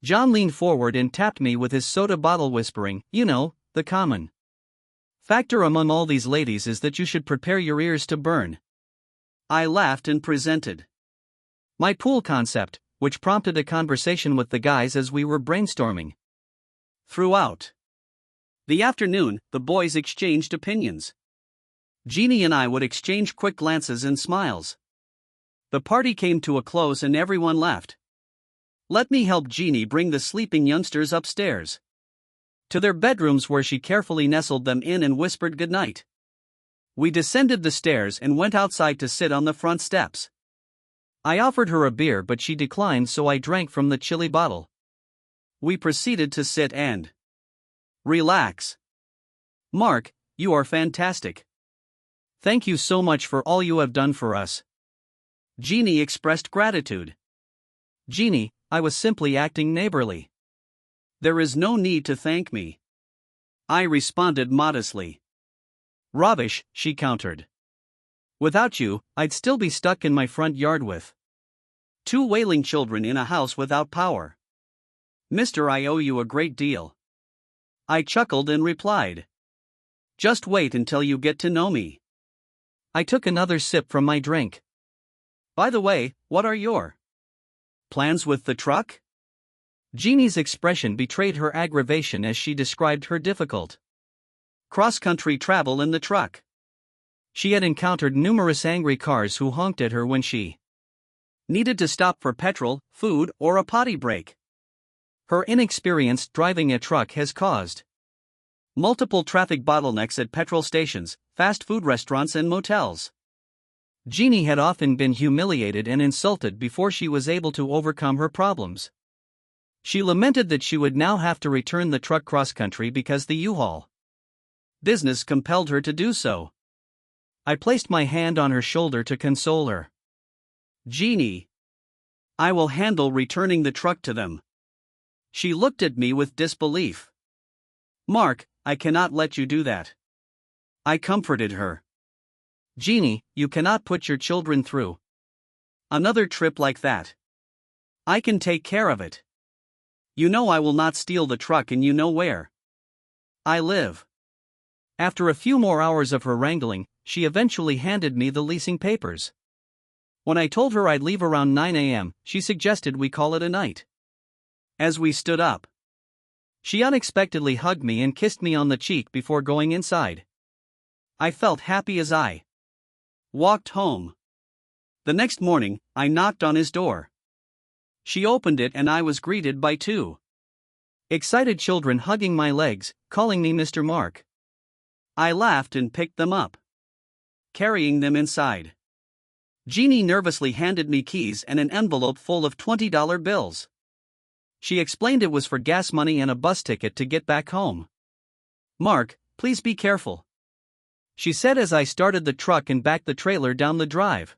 John leaned forward and tapped me with his soda bottle, whispering, "You know, the common factor among all these ladies is that you should prepare your ears to burn." I laughed and presented my pool concept, which prompted a conversation with the guys as we were brainstorming. Throughout The afternoon, the boys exchanged opinions. Jeannie and I would exchange quick glances and smiles. The party came to a close and everyone left. Let me help Jeannie bring the sleeping youngsters upstairs to their bedrooms, where she carefully nestled them in and whispered goodnight. We descended the stairs and went outside to sit on the front steps. I offered her a beer, but she declined, so I drank from the chilly bottle. We proceeded to sit and relax. Mark, you are fantastic. Thank you so much for all you have done for us. Jeannie expressed gratitude. Jeannie, I was simply acting neighborly. There is no need to thank me, I responded modestly. Rubbish, she countered. Without you, I'd still be stuck in my front yard with two wailing children in a house without power. Mister, I owe you a great deal. I chuckled and replied. Just wait until you get to know me. I took another sip from my drink. By the way, what are your plans with the truck? Jeannie's expression betrayed her aggravation as she described her difficult cross-country travel in the truck. She had encountered numerous angry cars who honked at her when she needed to stop for petrol, food, or a potty break. Her inexperience driving a truck has caused multiple traffic bottlenecks at petrol stations, fast food restaurants, and motels. Jeannie had often been humiliated and insulted before she was able to overcome her problems. She lamented that she would now have to return the truck cross-country because the U-Haul business compelled her to do so. I placed my hand on her shoulder to console her. Jeannie, I will handle returning the truck to them. She looked at me with disbelief. Mark, I cannot let you do that. I comforted her. Jeannie, you cannot put your children through another trip like that. I can take care of it. You know I will not steal the truck, and you know where I live. After a few more hours of her wrangling, she eventually handed me the leasing papers. When I told her I'd leave around 9 a.m., she suggested we call it a night. As we stood up, she unexpectedly hugged me and kissed me on the cheek before going inside. I felt happy as I walked home. The next morning, I knocked on his door. She opened it and I was greeted by two excited children hugging my legs, calling me Mr. Mark. I laughed and picked them up, carrying them inside. Jeannie nervously handed me keys and an envelope full of $20 bills. She explained it was for gas money and a bus ticket to get back home. Mark, please be careful, she said as I started the truck and backed the trailer down the drive.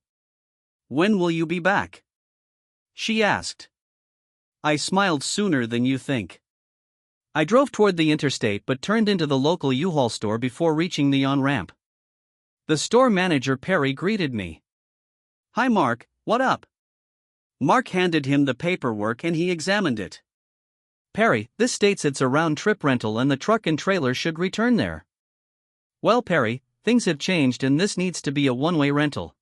When will you be back? She asked. I smiled. Sooner than you think. I drove toward the interstate but turned into the local U-Haul store before reaching the on-ramp. The store manager, Perry, greeted me. Hi Mark, what up? Mark handed him the paperwork and he examined it. Perry, this states it's a round-trip rental and the truck and trailer should return there. Well Perry, things have changed and this needs to be a one-way rental.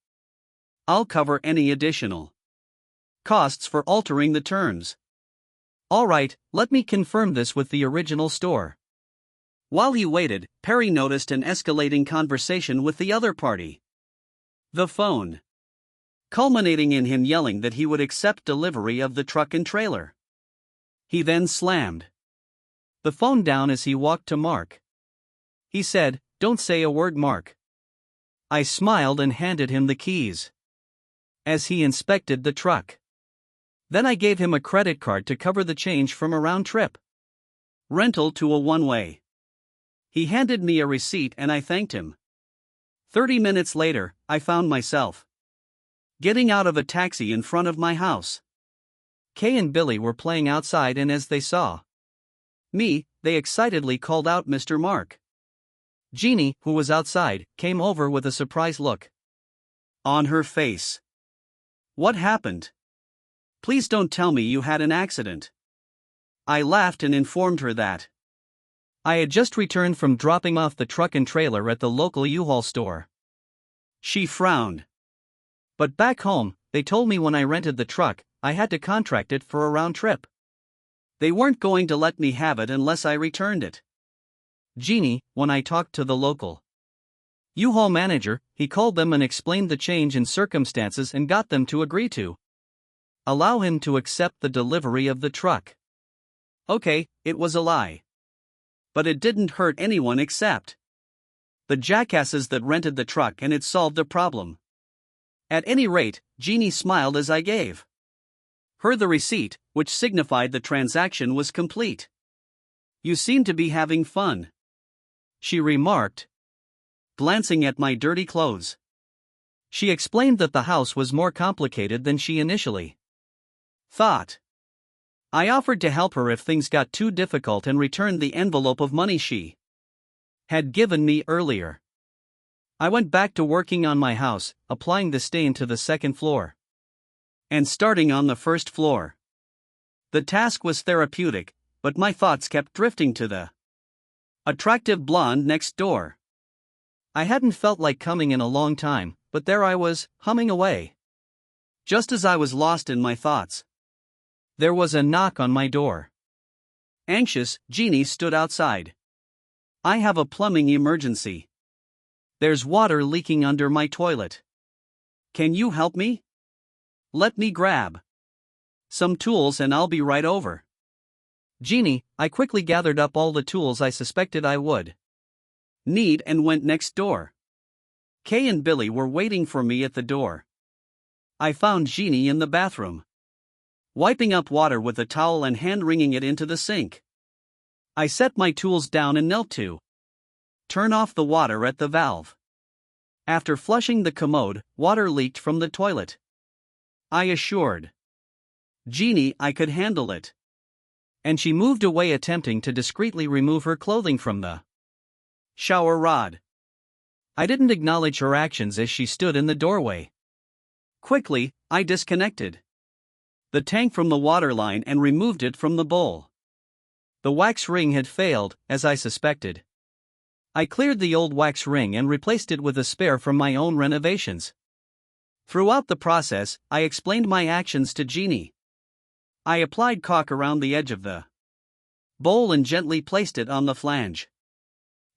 I'll cover any additional costs for altering the terms. Alright, let me confirm this with the original store. While he waited, Perry noticed an escalating conversation with the other party. The phone, culminating in him yelling that he would accept delivery of the truck and trailer. He then slammed the phone down as he walked to Mark. He said, "Don't say a word, Mark." I smiled and handed him the keys as he inspected the truck. Then I gave him a credit card to cover the change from a round-trip rental to a one-way. He handed me a receipt and I thanked him. 30 minutes later, I found myself getting out of a taxi in front of my house. Kay and Billy were playing outside and as they saw me, they excitedly called out Mr. Mark. Jeannie, who was outside, came over with a surprised look on her face. What happened? Please don't tell me you had an accident. I laughed and informed her that I had just returned from dropping off the truck and trailer at the local U-Haul store. She frowned. But back home, they told me when I rented the truck, I had to contract it for a round trip. They weren't going to let me have it unless I returned it. Genie, when I talked to the local U-Haul manager, he called them and explained the change in circumstances and got them to agree to allow him to accept the delivery of the truck. Okay, it was a lie. But it didn't hurt anyone except the jackasses that rented the truck, and it solved the problem. At any rate, Genie smiled as I gave her the receipt, which signified the transaction was complete. You seem to be having fun, she remarked, glancing at my dirty clothes. She explained that the house was more complicated than she initially thought. I offered to help her if things got too difficult and returned the envelope of money she had given me earlier. I went back to working on my house, applying the stain to the second floor and starting on the first floor. The task was therapeutic, but my thoughts kept drifting to the attractive blonde next door. I hadn't felt like coming in a long time, but there I was, humming away. Just as I was lost in my thoughts, there was a knock on my door. Anxious, Genie stood outside. I have a plumbing emergency. There's water leaking under my toilet. Can you help me? Let me grab some tools and I'll be right over. Genie, I quickly gathered up all the tools I suspected I would need and went next door. Kay and Billy were waiting for me at the door. I found Genie in the bathroom, wiping up water with a towel and hand-wringing it into the sink. I set my tools down and knelt to turn off the water at the valve. After flushing the commode, water leaked from the toilet. I assured Genie I could handle it, and she moved away, attempting to discreetly remove her clothing from the shower rod. I didn't acknowledge her actions as she stood in the doorway. Quickly, I disconnected the tank from the water line and removed it from the bowl. The wax ring had failed, as I suspected. I cleared the old wax ring and replaced it with a spare from my own renovations. Throughout the process, I explained my actions to Genie. I applied caulk around the edge of the bowl and gently placed it on the flange.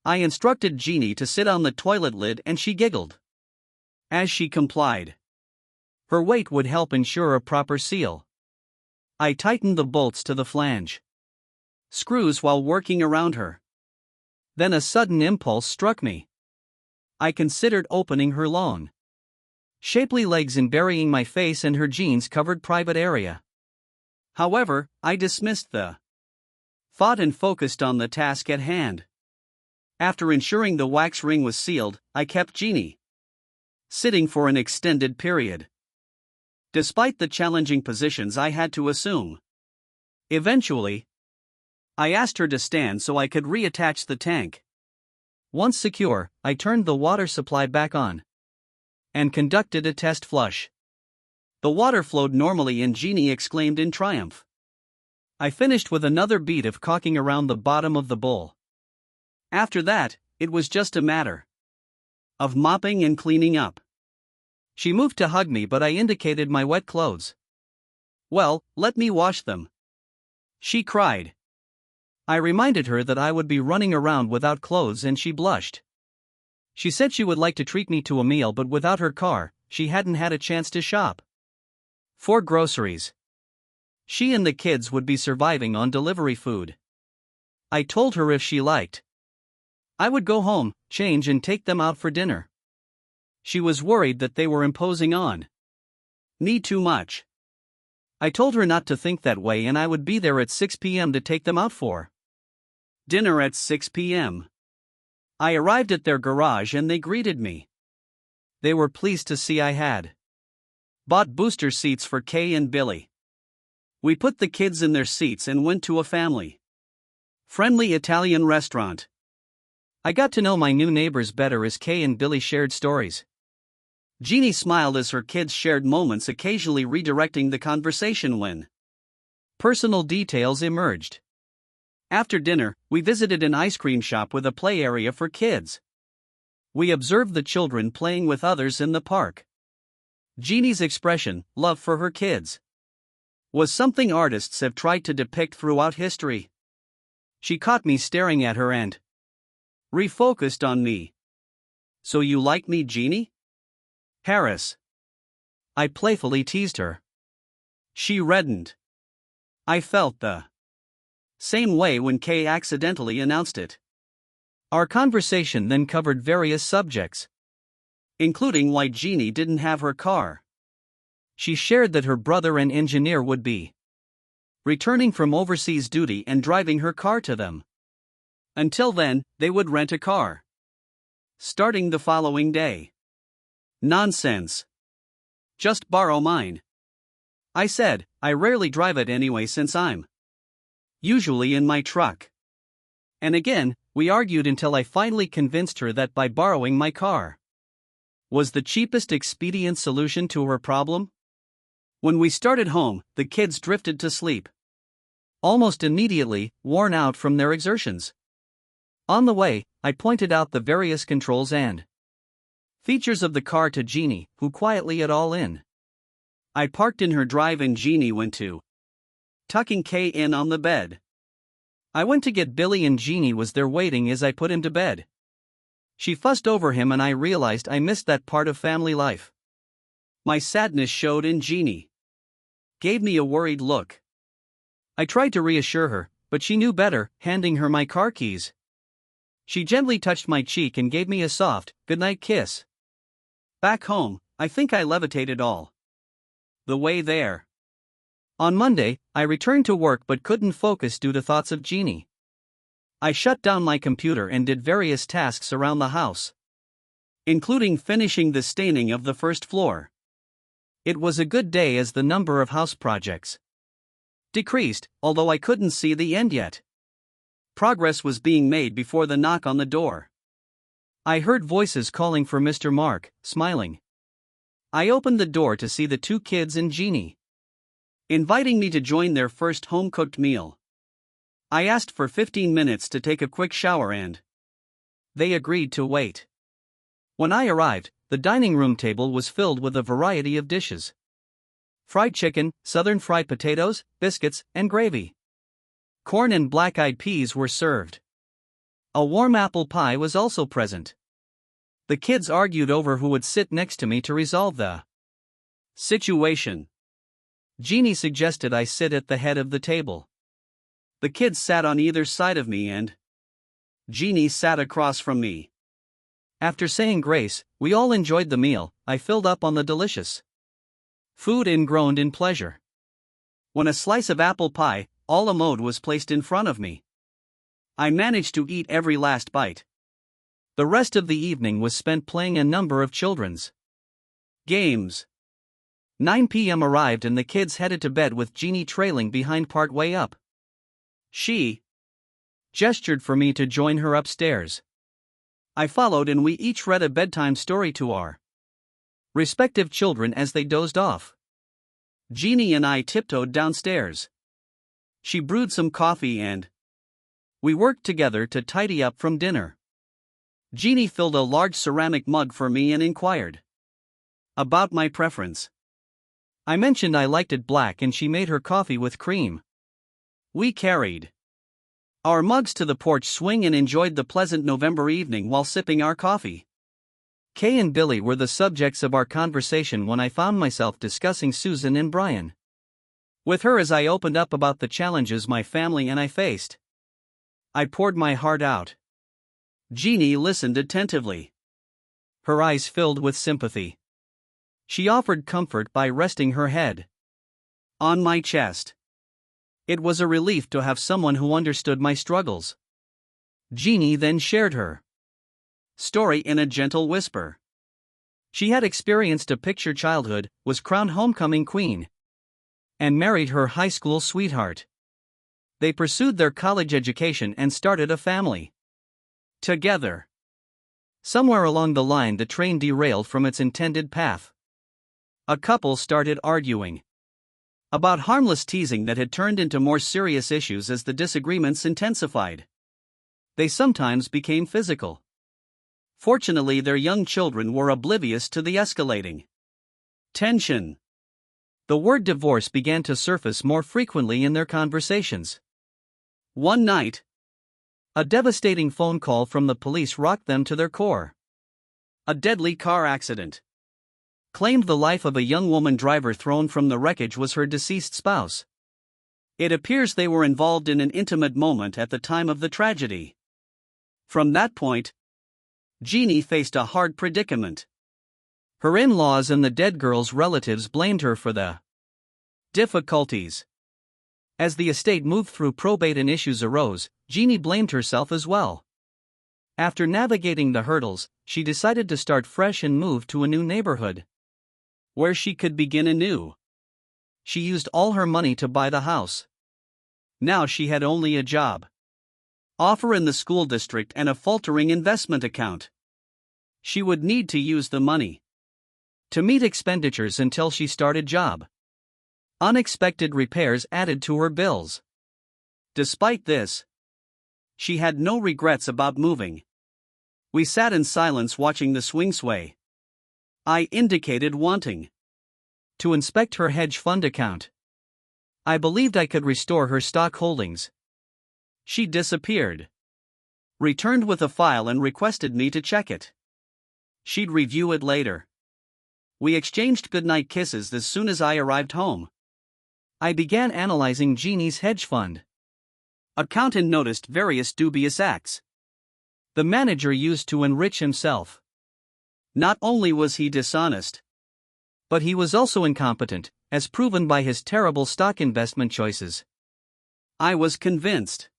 I instructed Genie to sit on the toilet lid and she giggled as she complied. Her weight would help ensure a proper seal. I tightened the bolts to the flange screws while working around her. Then a sudden impulse struck me. I considered opening her long, shapely legs and burying my face and her jeans-covered private area. However, I dismissed the thought and focused on the task at hand. After ensuring the wax ring was sealed, I kept Genie sitting for an extended period, despite the challenging positions I had to assume. Eventually, I asked her to stand so I could reattach the tank. Once secure, I turned the water supply back on and conducted a test flush. The water flowed normally and Genie exclaimed in triumph. I finished with another bead of caulking around the bottom of the bowl. After that, it was just a matter of mopping and cleaning up. She moved to hug me, but I indicated my wet clothes. Well, let me wash them, she cried. I reminded her that I would be running around without clothes and she blushed. She said she would like to treat me to a meal, but without her car, she hadn't had a chance to shop for groceries. She and the kids would be surviving on delivery food. I told her if she liked, I would go home, change and take them out for dinner. She was worried that they were imposing on me too much. I told her not to think that way and I would be there at 6 p.m. to take them out for dinner at 6 p.m. I arrived at their garage and they greeted me. They were pleased to see I had bought booster seats for Kay and Billy. We put the kids in their seats and went to a family-friendly Italian restaurant. I got to know my new neighbors better as Kay and Billy shared stories. Genie smiled as her kids shared moments, occasionally redirecting the conversation when personal details emerged. After dinner, we visited an ice cream shop with a play area for kids. We observed the children playing with others in the park. Genie's expression, love for her kids, was something artists have tried to depict throughout history. She caught me staring at her and refocused on me. So you like me, Jeannie? Harris. I playfully teased her. She reddened. I felt the same way when Kay accidentally announced it. Our conversation then covered various subjects, including why Jeannie didn't have her car. She shared that her brother, an engineer, would be returning from overseas duty and driving her car to them. Until then, they would rent a car, starting the following day. Nonsense. Just borrow mine. I said, I rarely drive it anyway since I'm usually in my truck. And again, we argued until I finally convinced her that by borrowing my car was the cheapest expedient solution to her problem. When we started home, the kids drifted to sleep almost immediately, worn out from their exertions. On the way, I pointed out the various controls and features of the car to Jeannie, who quietly ate all in. I parked in her drive and Jeannie went to tucking Kay in on the bed. I went to get Billy and Jeannie was there waiting as I put him to bed. She fussed over him and I realized I missed that part of family life. My sadness showed in Jeannie. Gave me a worried look. I tried to reassure her, but she knew better, handing her my car keys. She gently touched my cheek and gave me a soft, goodnight kiss. Back home, I think I levitated all the way there. On Monday, I returned to work but couldn't focus due to thoughts of Jeannie. I shut down my computer and did various tasks around the house, including finishing the staining of the first floor. It was a good day as the number of house projects decreased, although I couldn't see the end yet. Progress was being made before the knock on the door. I heard voices calling for Mr. Mark, smiling. I opened the door to see the two kids and Jeannie, inviting me to join their first home-cooked meal. I asked for 15 minutes to take a quick shower and they agreed to wait. When I arrived, the dining room table was filled with a variety of dishes. Fried chicken, southern fried potatoes, biscuits, and gravy. Corn and black-eyed peas were served. A warm apple pie was also present. The kids argued over who would sit next to me to resolve the situation. Jeannie suggested I sit at the head of the table. The kids sat on either side of me and Jeannie sat across from me. After saying grace, we all enjoyed the meal. I filled up on the delicious food and groaned in pleasure. When a slice of apple pie, a la mode, was placed in front of me, I managed to eat every last bite. The rest of the evening was spent playing a number of children's games. 9 p.m. arrived and the kids headed to bed with Jeannie trailing behind part way up. She gestured for me to join her upstairs. I followed and we each read a bedtime story to our respective children as they dozed off. Jeannie and I tiptoed downstairs. She brewed some coffee and we worked together to tidy up from dinner. Jeannie filled a large ceramic mug for me and inquired about my preference. I mentioned I liked it black and she made her coffee with cream. We carried our mugs to the porch swing and enjoyed the pleasant November evening while sipping our coffee. Kay and Billy were the subjects of our conversation when I found myself discussing Susan and Brian with her as I opened up about the challenges my family and I faced. I poured my heart out. Jeannie listened attentively. Her eyes filled with sympathy. She offered comfort by resting her head on my chest. It was a relief to have someone who understood my struggles. Jeannie then shared her story in a gentle whisper. She had experienced a picture childhood, was crowned homecoming queen, and married her high school sweetheart. They pursued their college education and started a family together. Somewhere along the line, the train derailed from its intended path. A couple started arguing about harmless teasing that had turned into more serious issues as the disagreements intensified. They sometimes became physical. Fortunately, their young children were oblivious to the escalating tension. The word divorce began to surface more frequently in their conversations. One night, A devastating phone call from the police rocked them to their core. A deadly car accident claimed the life of a young woman. Driver thrown from the wreckage was her deceased spouse. It appears they were involved in an intimate moment at the time of the tragedy. From that point, Jeannie faced a hard predicament. Her in-laws and the dead girl's relatives blamed her for the difficulties. As the estate moved through probate and issues arose, Jeannie blamed herself as well. After navigating the hurdles, she decided to start fresh and move to a new neighborhood where she could begin anew. She used all her money to buy the house. Now she had only a job offer in the school district and a faltering investment account. She would need to use the money to meet expenditures until she started job. Unexpected repairs added to her bills. Despite this, she had no regrets about moving. We sat in silence watching the swing sway. I indicated wanting to inspect her hedge fund account. I believed I could restore her stock holdings. She disappeared, returned with a file and requested me to check it. She'd review it later. We exchanged goodnight kisses as soon as I arrived home. I began analyzing Jeannie's hedge fund account and noticed various dubious acts the manager used to enrich himself. Not only was he dishonest, but he was also incompetent, as proven by his terrible stock investment choices. I was convinced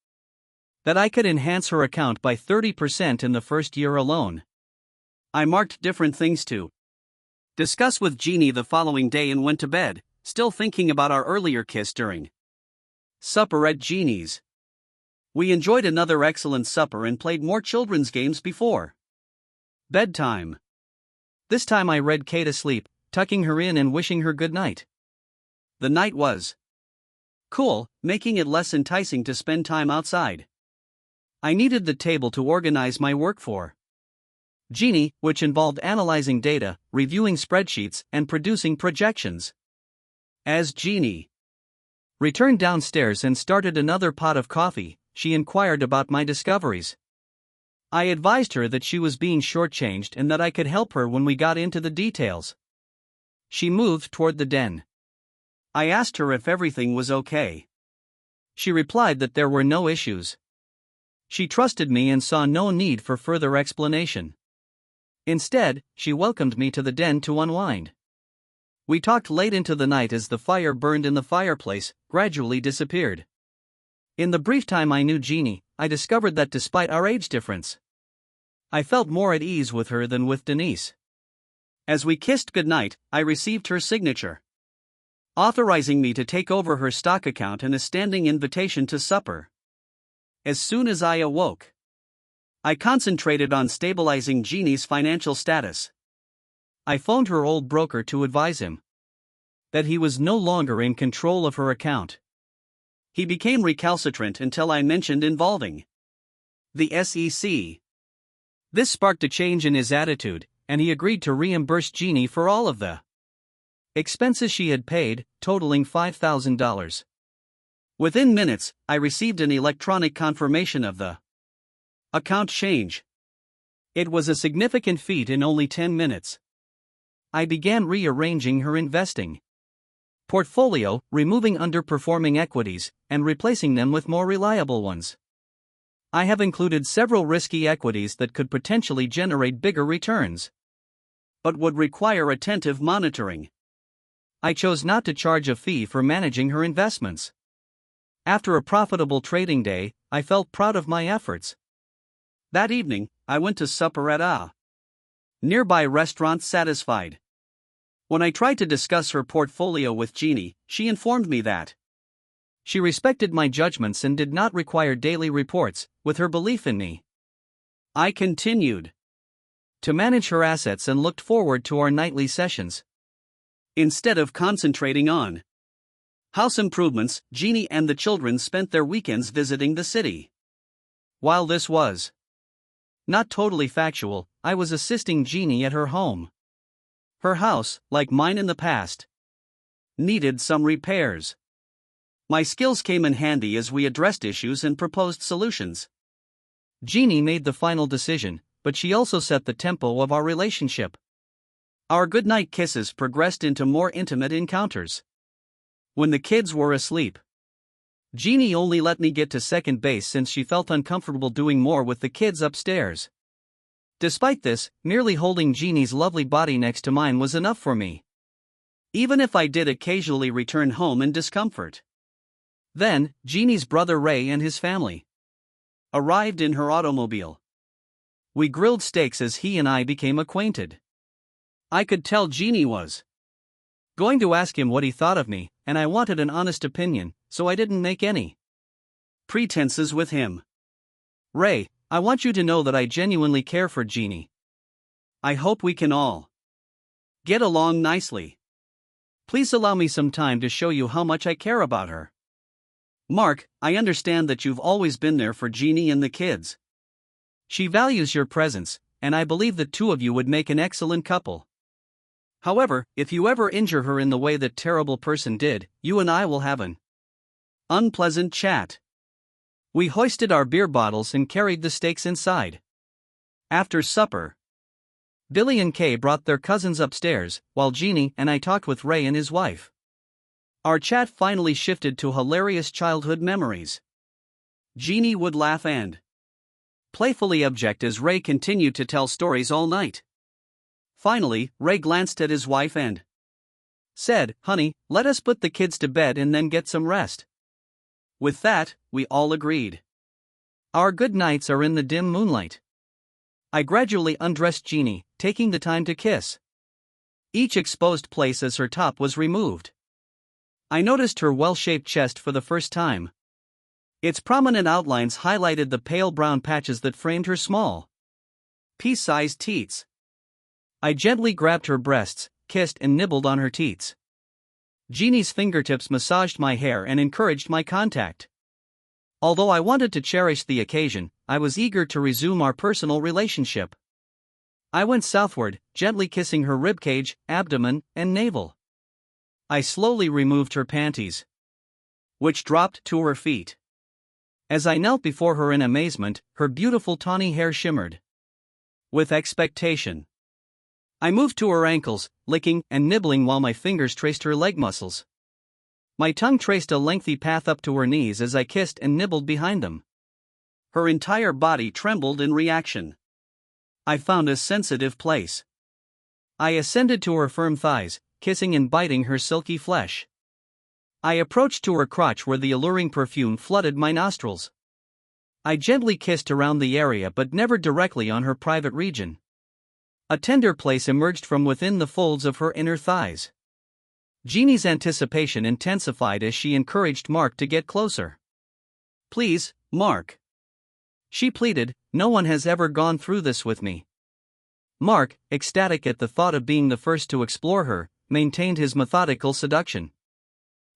that I could enhance her account by 30% in the first year alone. I marked different things to discuss with Jeannie the following day and went to bed, still thinking about our earlier kiss during supper at Jeannie's. We enjoyed another excellent supper and played more children's games before bedtime. This time I read Kay to sleep, tucking her in and wishing her good night. The night was cool, making it less enticing to spend time outside. I needed the table to organize my work for Jeannie, which involved analyzing data, reviewing spreadsheets, and producing projections. As Jeannie returned downstairs and started another pot of coffee, she inquired about my discoveries. I advised her that she was being shortchanged and that I could help her when we got into the details. She moved toward the den. I asked her if everything was okay. She replied that there were no issues. She trusted me and saw no need for further explanation. Instead, she welcomed me to the den to unwind. We talked late into the night as the fire burned in the fireplace gradually disappeared. In the brief time I knew Jeannie, I discovered that despite our age difference, I felt more at ease with her than with Denise. As we kissed goodnight, I received her signature, authorizing me to take over her stock account and a standing invitation to supper. As soon as I awoke, I concentrated on stabilizing Jeannie's financial status. I phoned her old broker to advise him that he was no longer in control of her account. He became recalcitrant until I mentioned involving the SEC. This sparked a change in his attitude, and he agreed to reimburse Jeannie for all of the expenses she had paid, totaling $5,000. Within minutes, I received an electronic confirmation of the account change. It was a significant feat in only 10 minutes. I began rearranging her investing portfolio, removing underperforming equities, and replacing them with more reliable ones. I have included several risky equities that could potentially generate bigger returns, but would require attentive monitoring. I chose not to charge a fee for managing her investments. After a profitable trading day, I felt proud of my efforts. That evening, I went to supper at a nearby restaurant satisfied. When I tried to discuss her portfolio with Jeannie, she informed me that she respected my judgments and did not require daily reports, with her belief in me. I continued to manage her assets and looked forward to our nightly sessions. Instead of concentrating on house improvements, Jeannie and the children spent their weekends visiting the city. While this was not totally factual, I was assisting Jeannie at her home. Her house, like mine in the past, needed some repairs. My skills came in handy as we addressed issues and proposed solutions. Jeannie made the final decision, but she also set the tempo of our relationship. Our goodnight kisses progressed into more intimate encounters. When the kids were asleep, Jeannie only let me get to second base since she felt uncomfortable doing more with the kids upstairs. Despite this, merely holding Jeannie's lovely body next to mine was enough for me, even if I did occasionally return home in discomfort. Then, Jeannie's brother Ray and his family arrived in her automobile. We grilled steaks as he and I became acquainted. I could tell Jeannie was going to ask him what he thought of me, and I wanted an honest opinion, so I didn't make any pretenses with him. Ray, I want you to know that I genuinely care for Jeannie. I hope we can all get along nicely. Please allow me some time to show you how much I care about her. Mark, I understand that you've always been there for Jeannie and the kids. She values your presence, and I believe the two of you would make an excellent couple. However, if you ever injure her in the way that terrible person did, you and I will have an unpleasant chat. We hoisted our beer bottles and carried the steaks inside. After supper, Billy and Kay brought their cousins upstairs, while Jeannie and I talked with Ray and his wife. Our chat finally shifted to hilarious childhood memories. Jeannie would laugh and playfully object as Ray continued to tell stories all night. Finally, Ray glanced at his wife and said, "Honey, let us put the kids to bed and then get some rest." With that, we all agreed. Our good nights are in the dim moonlight. I gradually undressed Jeannie, taking the time to kiss each exposed place as her top was removed. I noticed her well-shaped chest for the first time. Its prominent outlines highlighted the pale brown patches that framed her small, pea-sized teats. I gently grabbed her breasts, kissed and nibbled on her teats. Jeannie's fingertips massaged my hair and encouraged my contact. Although I wanted to cherish the occasion, I was eager to resume our personal relationship. I went southward, gently kissing her ribcage, abdomen, and navel. I slowly removed her panties, which dropped to her feet. As I knelt before her in amazement, her beautiful tawny hair shimmered with expectation. I moved to her ankles, licking and nibbling while my fingers traced her leg muscles. My tongue traced a lengthy path up to her knees as I kissed and nibbled behind them. Her entire body trembled in reaction. I found a sensitive place. I ascended to her firm thighs, kissing and biting her silky flesh. I approached to her crotch where the alluring perfume flooded my nostrils. I gently kissed around the area but never directly on her private region. A tender place emerged from within the folds of her inner thighs. Jeannie's anticipation intensified as she encouraged Mark to get closer. "Please, Mark," she pleaded, "no one has ever gone through this with me." Mark, ecstatic at the thought of being the first to explore her, maintained his methodical seduction.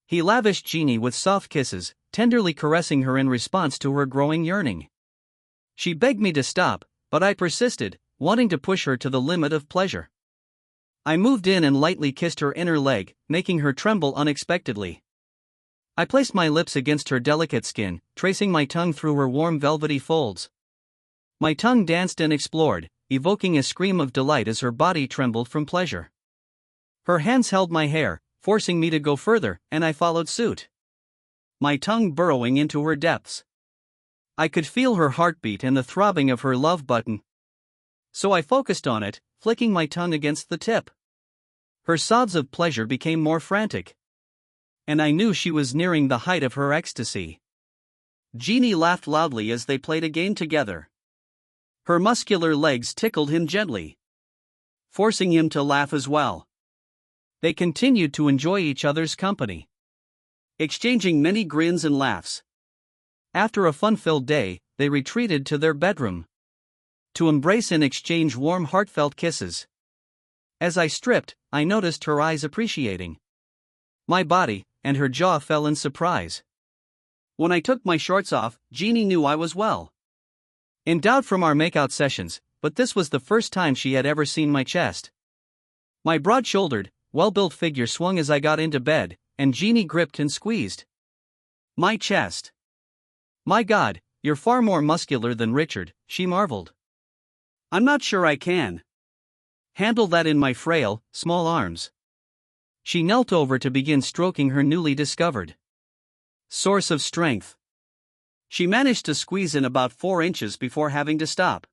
He lavished Jeannie with soft kisses, tenderly caressing her in response to her growing yearning. She begged me to stop, but I persisted, wanting to push her to the limit of pleasure. I moved in and lightly kissed her inner leg, making her tremble unexpectedly. I placed my lips against her delicate skin, tracing my tongue through her warm velvety folds. My tongue danced and explored, evoking a scream of delight as her body trembled from pleasure. Her hands held my hair, forcing me to go further, and I followed suit, my tongue burrowing into her depths. I could feel her heartbeat and the throbbing of her love button. So I focused on it, flicking my tongue against the tip. Her sobs of pleasure became more frantic, and I knew she was nearing the height of her ecstasy. Jeannie laughed loudly as they played a game together. Her muscular legs tickled him gently, forcing him to laugh as well. They continued to enjoy each other's company, exchanging many grins and laughs. After a fun-filled day, they retreated to their bedroom to embrace and exchange warm, heartfelt kisses. As I stripped, I noticed her eyes appreciating my body, and her jaw fell in surprise. When I took my shorts off, Jeannie knew I was well endowed from our makeout sessions, but this was the first time she had ever seen my chest. My broad-shouldered, well-built figure swung as I got into bed, and Jeannie gripped and squeezed my chest. "My God, you're far more muscular than Richard," she marveled. "I'm not sure I can handle that in my frail, small arms." She knelt over to begin stroking her newly discovered source of strength. She managed to squeeze in about 4 inches before having to stop.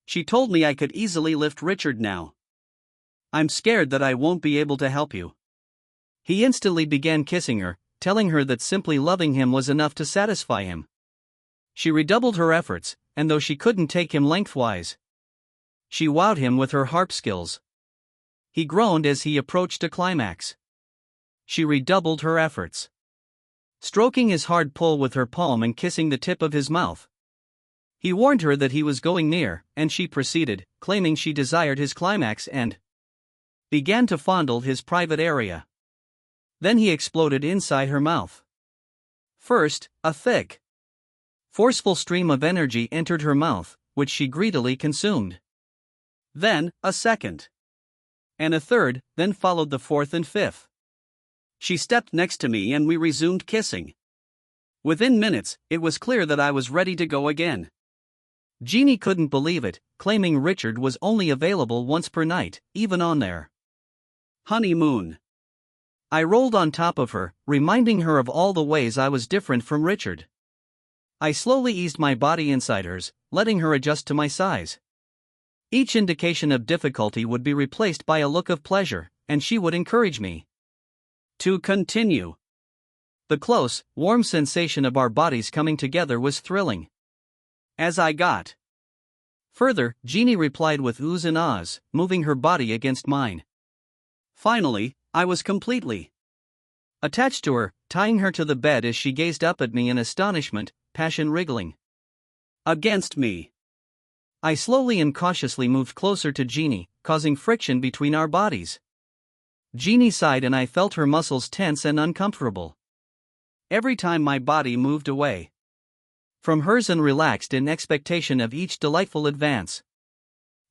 She told me I could easily lift Richard now. "I'm scared that I won't be able to help you." He instantly began kissing her, telling her that simply loving him was enough to satisfy him. She redoubled her efforts, and though she couldn't take him lengthwise, she wowed him with her harp skills. He groaned as he approached a climax. She redoubled her efforts, stroking his hard pull with her palm and kissing the tip of his mouth. He warned her that he was going near, and she proceeded, claiming she desired his climax and began to fondle his private area. Then he exploded inside her mouth. First, a thick, forceful stream of energy entered her mouth, which she greedily consumed. Then, a second, and a third, then followed the fourth and fifth. She stepped next to me and we resumed kissing. Within minutes, it was clear that I was ready to go again. Jeannie couldn't believe it, claiming Richard was only available once per night, even on their honeymoon. I rolled on top of her, reminding her of all the ways I was different from Richard. I slowly eased my body inside hers, letting her adjust to my size. Each indication of difficulty would be replaced by a look of pleasure, and she would encourage me to continue. The close, warm sensation of our bodies coming together was thrilling. As I got further, Jeannie replied with oohs and ahs, moving her body against mine. Finally, I was completely attached to her, tying her to the bed as she gazed up at me in astonishment, passion wriggling against me. I slowly and cautiously moved closer to Jeannie, causing friction between our bodies. Jeannie sighed and I felt her muscles tense and uncomfortable every time my body moved away from hers and relaxed in expectation of each delightful advance.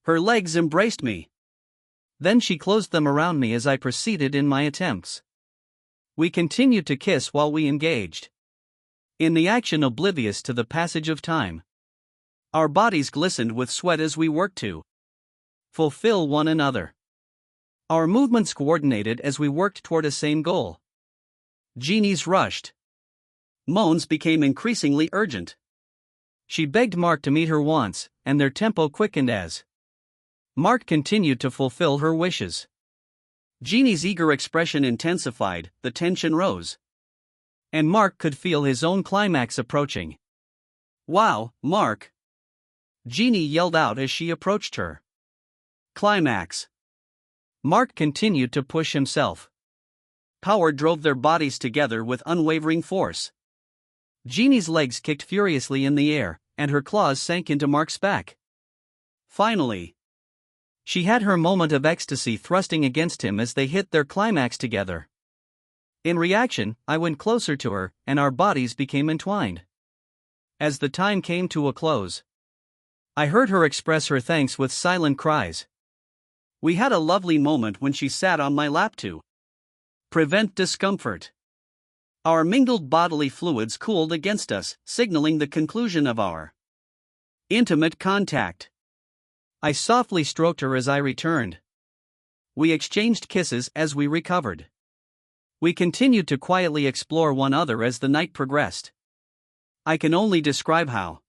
Her legs embraced me. Then she closed them around me as I proceeded in my attempts. We continued to kiss while we engaged in the action, oblivious to the passage of time. Our bodies glistened with sweat as we worked to fulfill one another. Our movements coordinated as we worked toward a same goal. Jeannie's rushed moans became increasingly urgent. She begged Mark to meet her wants, and their tempo quickened as Mark continued to fulfill her wishes. Jeannie's eager expression intensified, the tension rose. And Mark could feel his own climax approaching. "Wow, Mark!" Jeannie yelled out as she approached her climax. Mark continued to push himself. Power drove their bodies together with unwavering force. Jeannie's legs kicked furiously in the air, and her claws sank into Mark's back. Finally, she had her moment of ecstasy, thrusting against him as they hit their climax together. In reaction, I went closer to her, and our bodies became entwined. As the time came to a close, I heard her express her thanks with silent cries. We had a lovely moment when she sat on my lap to prevent discomfort. Our mingled bodily fluids cooled against us, signaling the conclusion of our intimate contact. I softly stroked her as I returned. We exchanged kisses as we recovered. We continued to quietly explore one another as the night progressed. I can only describe how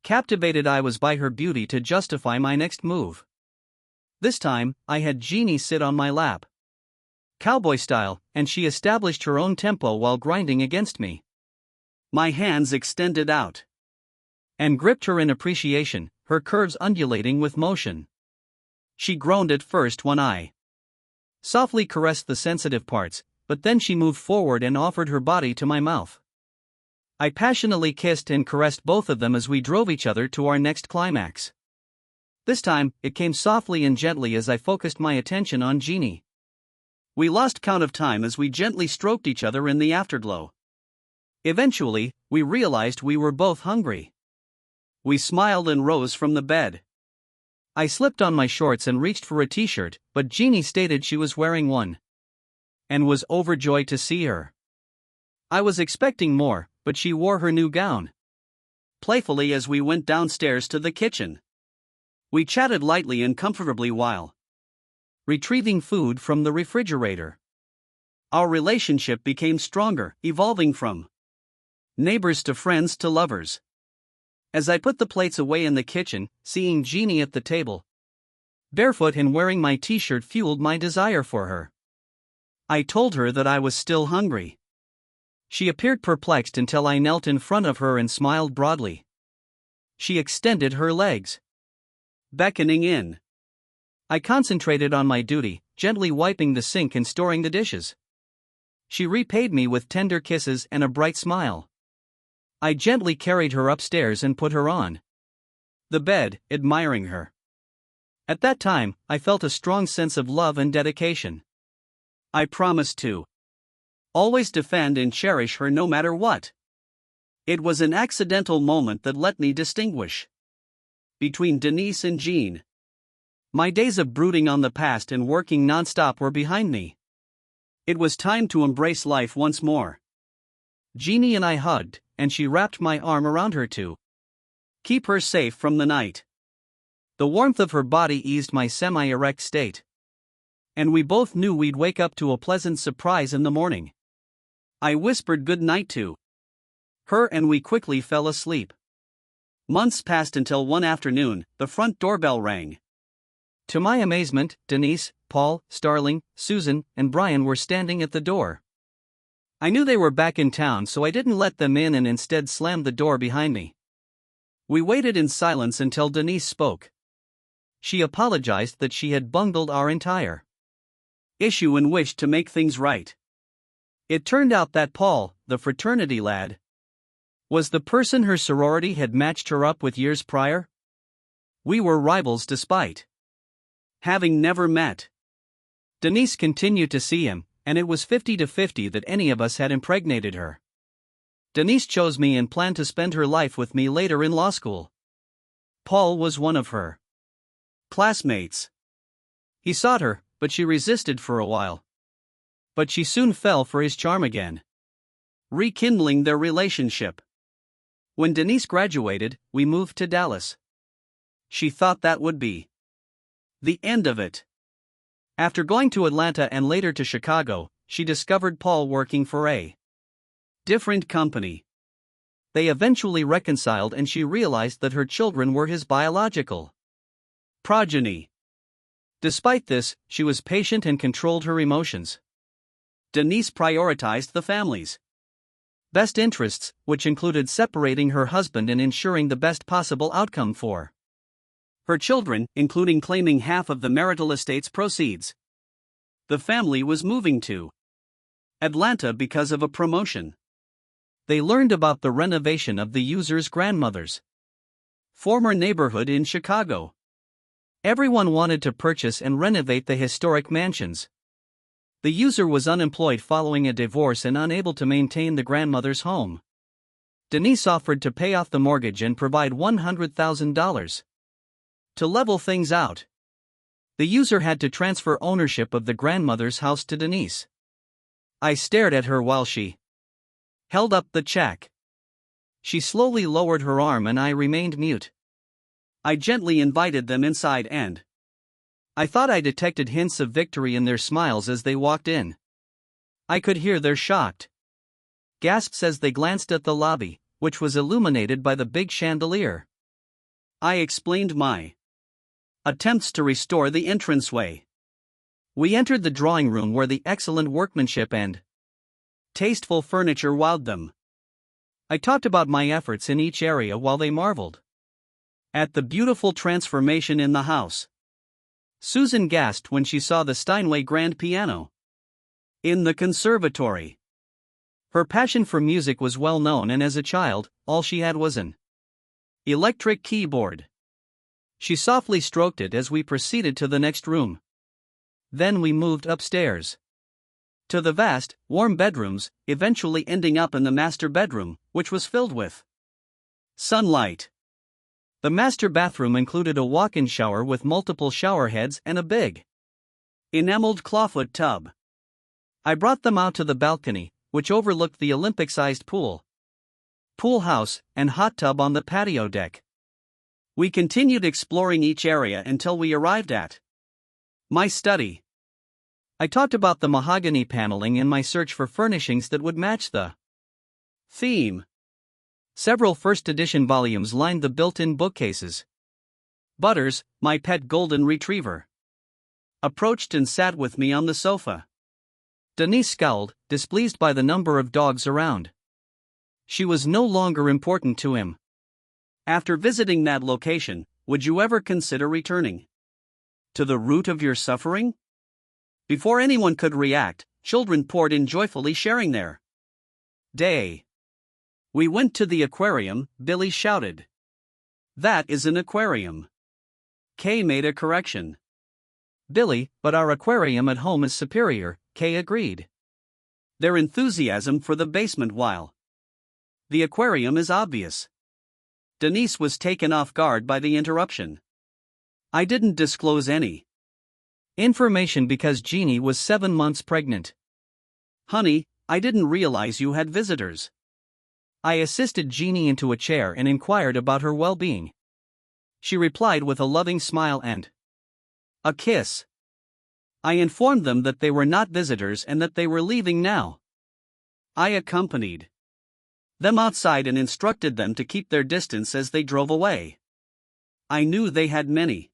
captivated I was by her beauty to justify my next move. This time, I had Jeannie sit on my lap, cowboy style, and she established her own tempo while grinding against me. My hands extended out and gripped her in appreciation, her curves undulating with motion. She groaned at first when I softly caressed the sensitive parts, but then she moved forward and offered her body to my mouth. I passionately kissed and caressed both of them as we drove each other to our next climax. This time, it came softly and gently as I focused my attention on Jeannie. We lost count of time as we gently stroked each other in the afterglow. Eventually, we realized we were both hungry. We smiled and rose from the bed. I slipped on my shorts and reached for a t-shirt, but Jeannie stated she was wearing one and was overjoyed to see her. I was expecting more, but she wore her new gown. playfully as we went downstairs to the kitchen. We chatted lightly and comfortably while retrieving food from the refrigerator. Our relationship became stronger, evolving from neighbors to friends to lovers. As I put the plates away in the kitchen, seeing Jeannie at the table, barefoot and wearing my t-shirt, fueled my desire for her. I told her that I was still hungry. She appeared perplexed until I knelt in front of her and smiled broadly. She extended her legs, beckoning in. I concentrated on my duty, gently wiping the sink and storing the dishes. She repaid me with tender kisses and a bright smile. I gently carried her upstairs and put her on the bed, admiring her. At that time, I felt a strong sense of love and dedication. I promised to always defend and cherish her no matter what. It was an accidental moment that let me distinguish between Denise and Jean. My days of brooding on the past and working nonstop were behind me. It was time to embrace life once more. Jeannie and I hugged, and she wrapped my arm around her to keep her safe from the night. The warmth of her body eased my semi-erect state, and we both knew we'd wake up to a pleasant surprise in the morning. I whispered good night to her and we quickly fell asleep. Months passed until one afternoon, the front doorbell rang. To my amazement, Denise, Paul, Starling, Susan, and Brian were standing at the door. I knew they were back in town, so I didn't let them in and instead slammed the door behind me. We waited in silence until Denise spoke. She apologized that she had bungled our entire issue and wished to make things right. It turned out that Paul, the fraternity lad, was the person her sorority had matched her up with years prior. We were rivals despite having never met. Denise continued to see him, and it was 50-50 that any of us had impregnated her. Denise chose me and planned to spend her life with me later in law school. Paul was one of her classmates. He sought her, but she resisted for a while. But she soon fell for his charm again, rekindling their relationship. When Denise graduated, we moved to Dallas. She thought that would be the end of it. After going to Atlanta and later to Chicago, she discovered Paul working for a different company. They eventually reconciled and she realized that her children were his biological progeny. Despite this, she was patient and controlled her emotions. Denise prioritized the family's best interests, which included separating her husband and ensuring the best possible outcome for her children, including claiming half of the marital estate's proceeds. The family was moving to Atlanta because of a promotion. They learned about the renovation of the user's grandmother's former neighborhood in Chicago. Everyone wanted to purchase and renovate the historic mansions. The user was unemployed following a divorce and unable to maintain the grandmother's home. Denise offered to pay off the mortgage and provide $100,000. To level things out, the user had to transfer ownership of the grandmother's house to Denise. I stared at her while she held up the check. She slowly lowered her arm and I remained mute. I gently invited them inside and I thought I detected hints of victory in their smiles as they walked in. I could hear their shocked gasps as they glanced at the lobby, which was illuminated by the big chandelier. I explained my attempts to restore the entranceway. We entered the drawing room where the excellent workmanship and tasteful furniture wowed them. I talked about my efforts in each area while they marveled at the beautiful transformation in the house. Susan gasped when she saw the Steinway grand piano in the conservatory. Her passion for music was well known, and as a child, all she had was an electric keyboard. She softly stroked it as we proceeded to the next room. Then we moved upstairs to the vast, warm bedrooms, eventually ending up in the master bedroom, which was filled with sunlight. The master bathroom included a walk-in shower with multiple shower heads and a big enameled clawfoot tub. I brought them out to the balcony, which overlooked the Olympic-sized pool. pool house, and hot tub on the patio deck. We continued exploring each area until we arrived at my study. I talked about the mahogany paneling in my search for furnishings that would match the theme. Several first edition volumes lined the built-in bookcases. Butters, my pet golden retriever, approached and sat with me on the sofa. Denise scowled, displeased by the number of dogs around. She was no longer important to him. After visiting that location, would you ever consider returning to the root of your suffering? Before anyone could react, children poured in joyfully sharing their day. We went to the aquarium, Billy shouted. That is an aquarium. Kay made a correction. Billy, but our aquarium at home is superior, Kay agreed. Their enthusiasm for the basement while the aquarium is obvious. Denise was taken off guard by the interruption. I didn't disclose any information because Jeannie was 7 months pregnant. Honey, I didn't realize you had visitors. I assisted Jeannie into a chair and inquired about her well-being. She replied with a loving smile and a kiss. I informed them that they were not visitors and that they were leaving now. I accompanied them outside and instructed them to keep their distance as they drove away. I knew they had many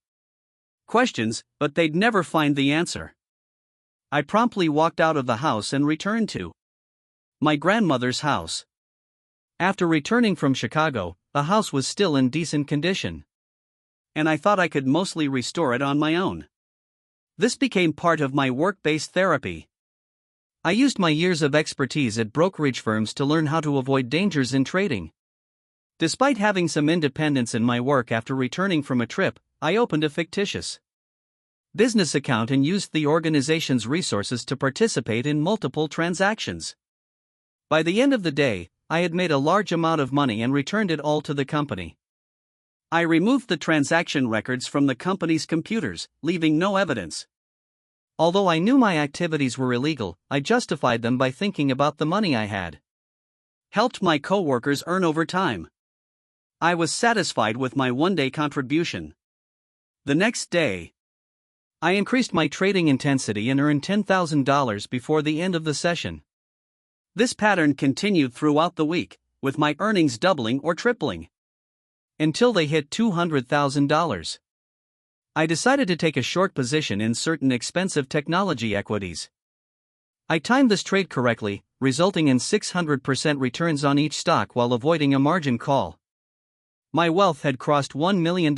questions, but they'd never find the answer. I promptly walked out of the house and returned to my grandmother's house. After returning from Chicago, the house was still in decent condition, and I thought I could mostly restore it on my own. This became part of my work-based therapy. I used my years of expertise at brokerage firms to learn how to avoid dangers in trading. Despite having some independence in my work after returning from a trip, I opened a fictitious business account and used the organization's resources to participate in multiple transactions. By the end of the day, I had made a large amount of money and returned it all to the company. I removed the transaction records from the company's computers, leaving no evidence. Although I knew my activities were illegal, I justified them by thinking about the money I had helped my coworkers earn over time. I was satisfied with my one-day contribution. The next day, I increased my trading intensity and earned $10,000 before the end of the session. This pattern continued throughout the week, with my earnings doubling or tripling until they hit $200,000. I decided to take a short position in certain expensive technology equities. I timed this trade correctly, resulting in 600% returns on each stock while avoiding a margin call. My wealth had crossed $1 million.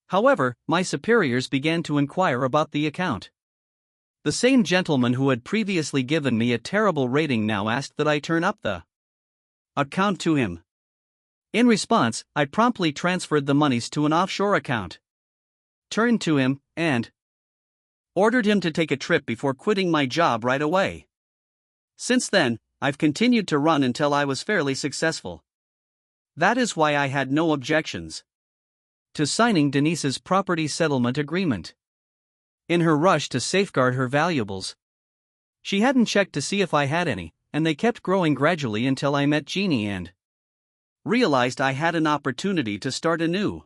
However, my superiors began to inquire about the account. The same gentleman who had previously given me a terrible rating now asked that I turn up the account to him. In response, I promptly transferred the monies to an offshore account, turned to him, and ordered him to take a trip before quitting my job right away. Since then, I've continued to run until I was fairly successful. That is why I had no objections to signing Denise's property settlement agreement. In her rush to safeguard her valuables, she hadn't checked to see if I had any, and they kept growing gradually until I met Jeannie and realized I had an opportunity to start anew.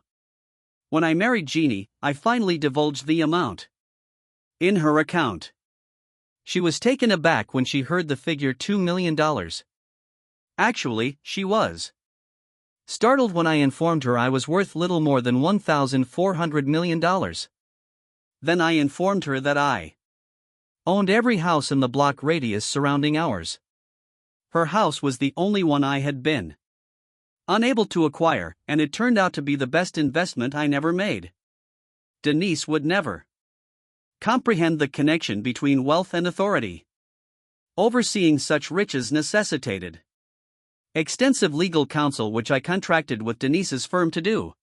When I married Jeannie, I finally divulged the amount in her account. She was taken aback when she heard the figure $2 million. Actually, she was startled when I informed her I was worth little more than $1,400 million. Then I informed her that I owned every house in the block radius surrounding ours. Her house was the only one I had been unable to acquire, and it turned out to be the best investment I never made. Denise would never comprehend the connection between wealth and authority. Overseeing such riches necessitated extensive legal counsel, which I contracted with Denise's firm to do.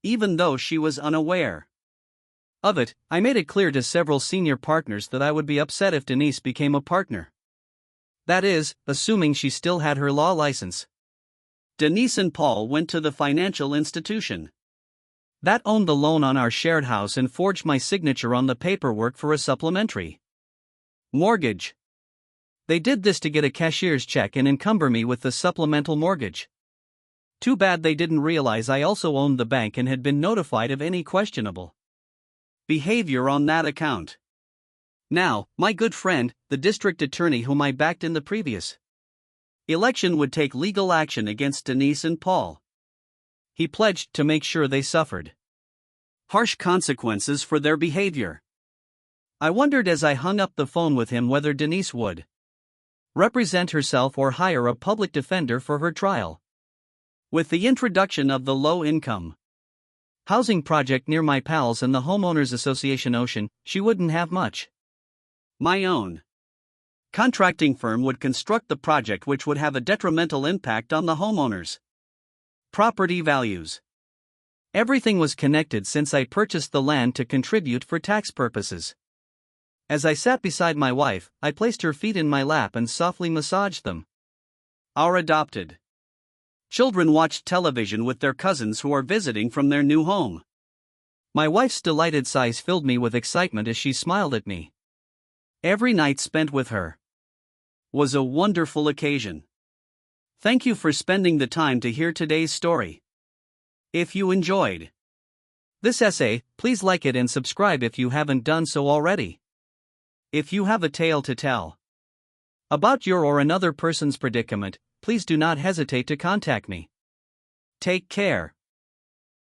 Even though she was unaware of it, I made it clear to several senior partners that I would be upset if Denise became a partner. That is, assuming she still had her law license. Denise and Paul went to the financial institution that owned the loan on our shared house and forged my signature on the paperwork for a supplementary mortgage. They did this to get a cashier's check and encumber me with the supplemental mortgage. Too bad they didn't realize I also owned the bank and had been notified of any questionable behavior on that account. Now, my good friend, the district attorney whom I backed in the previous election, would take legal action against Denise and Paul. He pledged to make sure they suffered harsh consequences for their behavior. I wondered as I hung up the phone with him whether Denise would represent herself or hire a public defender for her trial. With the introduction of the low-income housing project near my pals and the Homeowners Association Ocean, she wouldn't have much. My own contracting firm would construct the project, which would have a detrimental impact on the homeowners' property values. Everything was connected since I purchased the land to contribute for tax purposes. As I sat beside my wife, I placed her feet in my lap and softly massaged them. Our adopted children watched television with their cousins who are visiting from their new home. My wife's delighted sighs filled me with excitement as she smiled at me. Every night spent with her was a wonderful occasion. Thank you for spending the time to hear today's story. If you enjoyed this essay, please like it and subscribe if you haven't done so already. If you have a tale to tell about your or another person's predicament, please do not hesitate to contact me. Take care.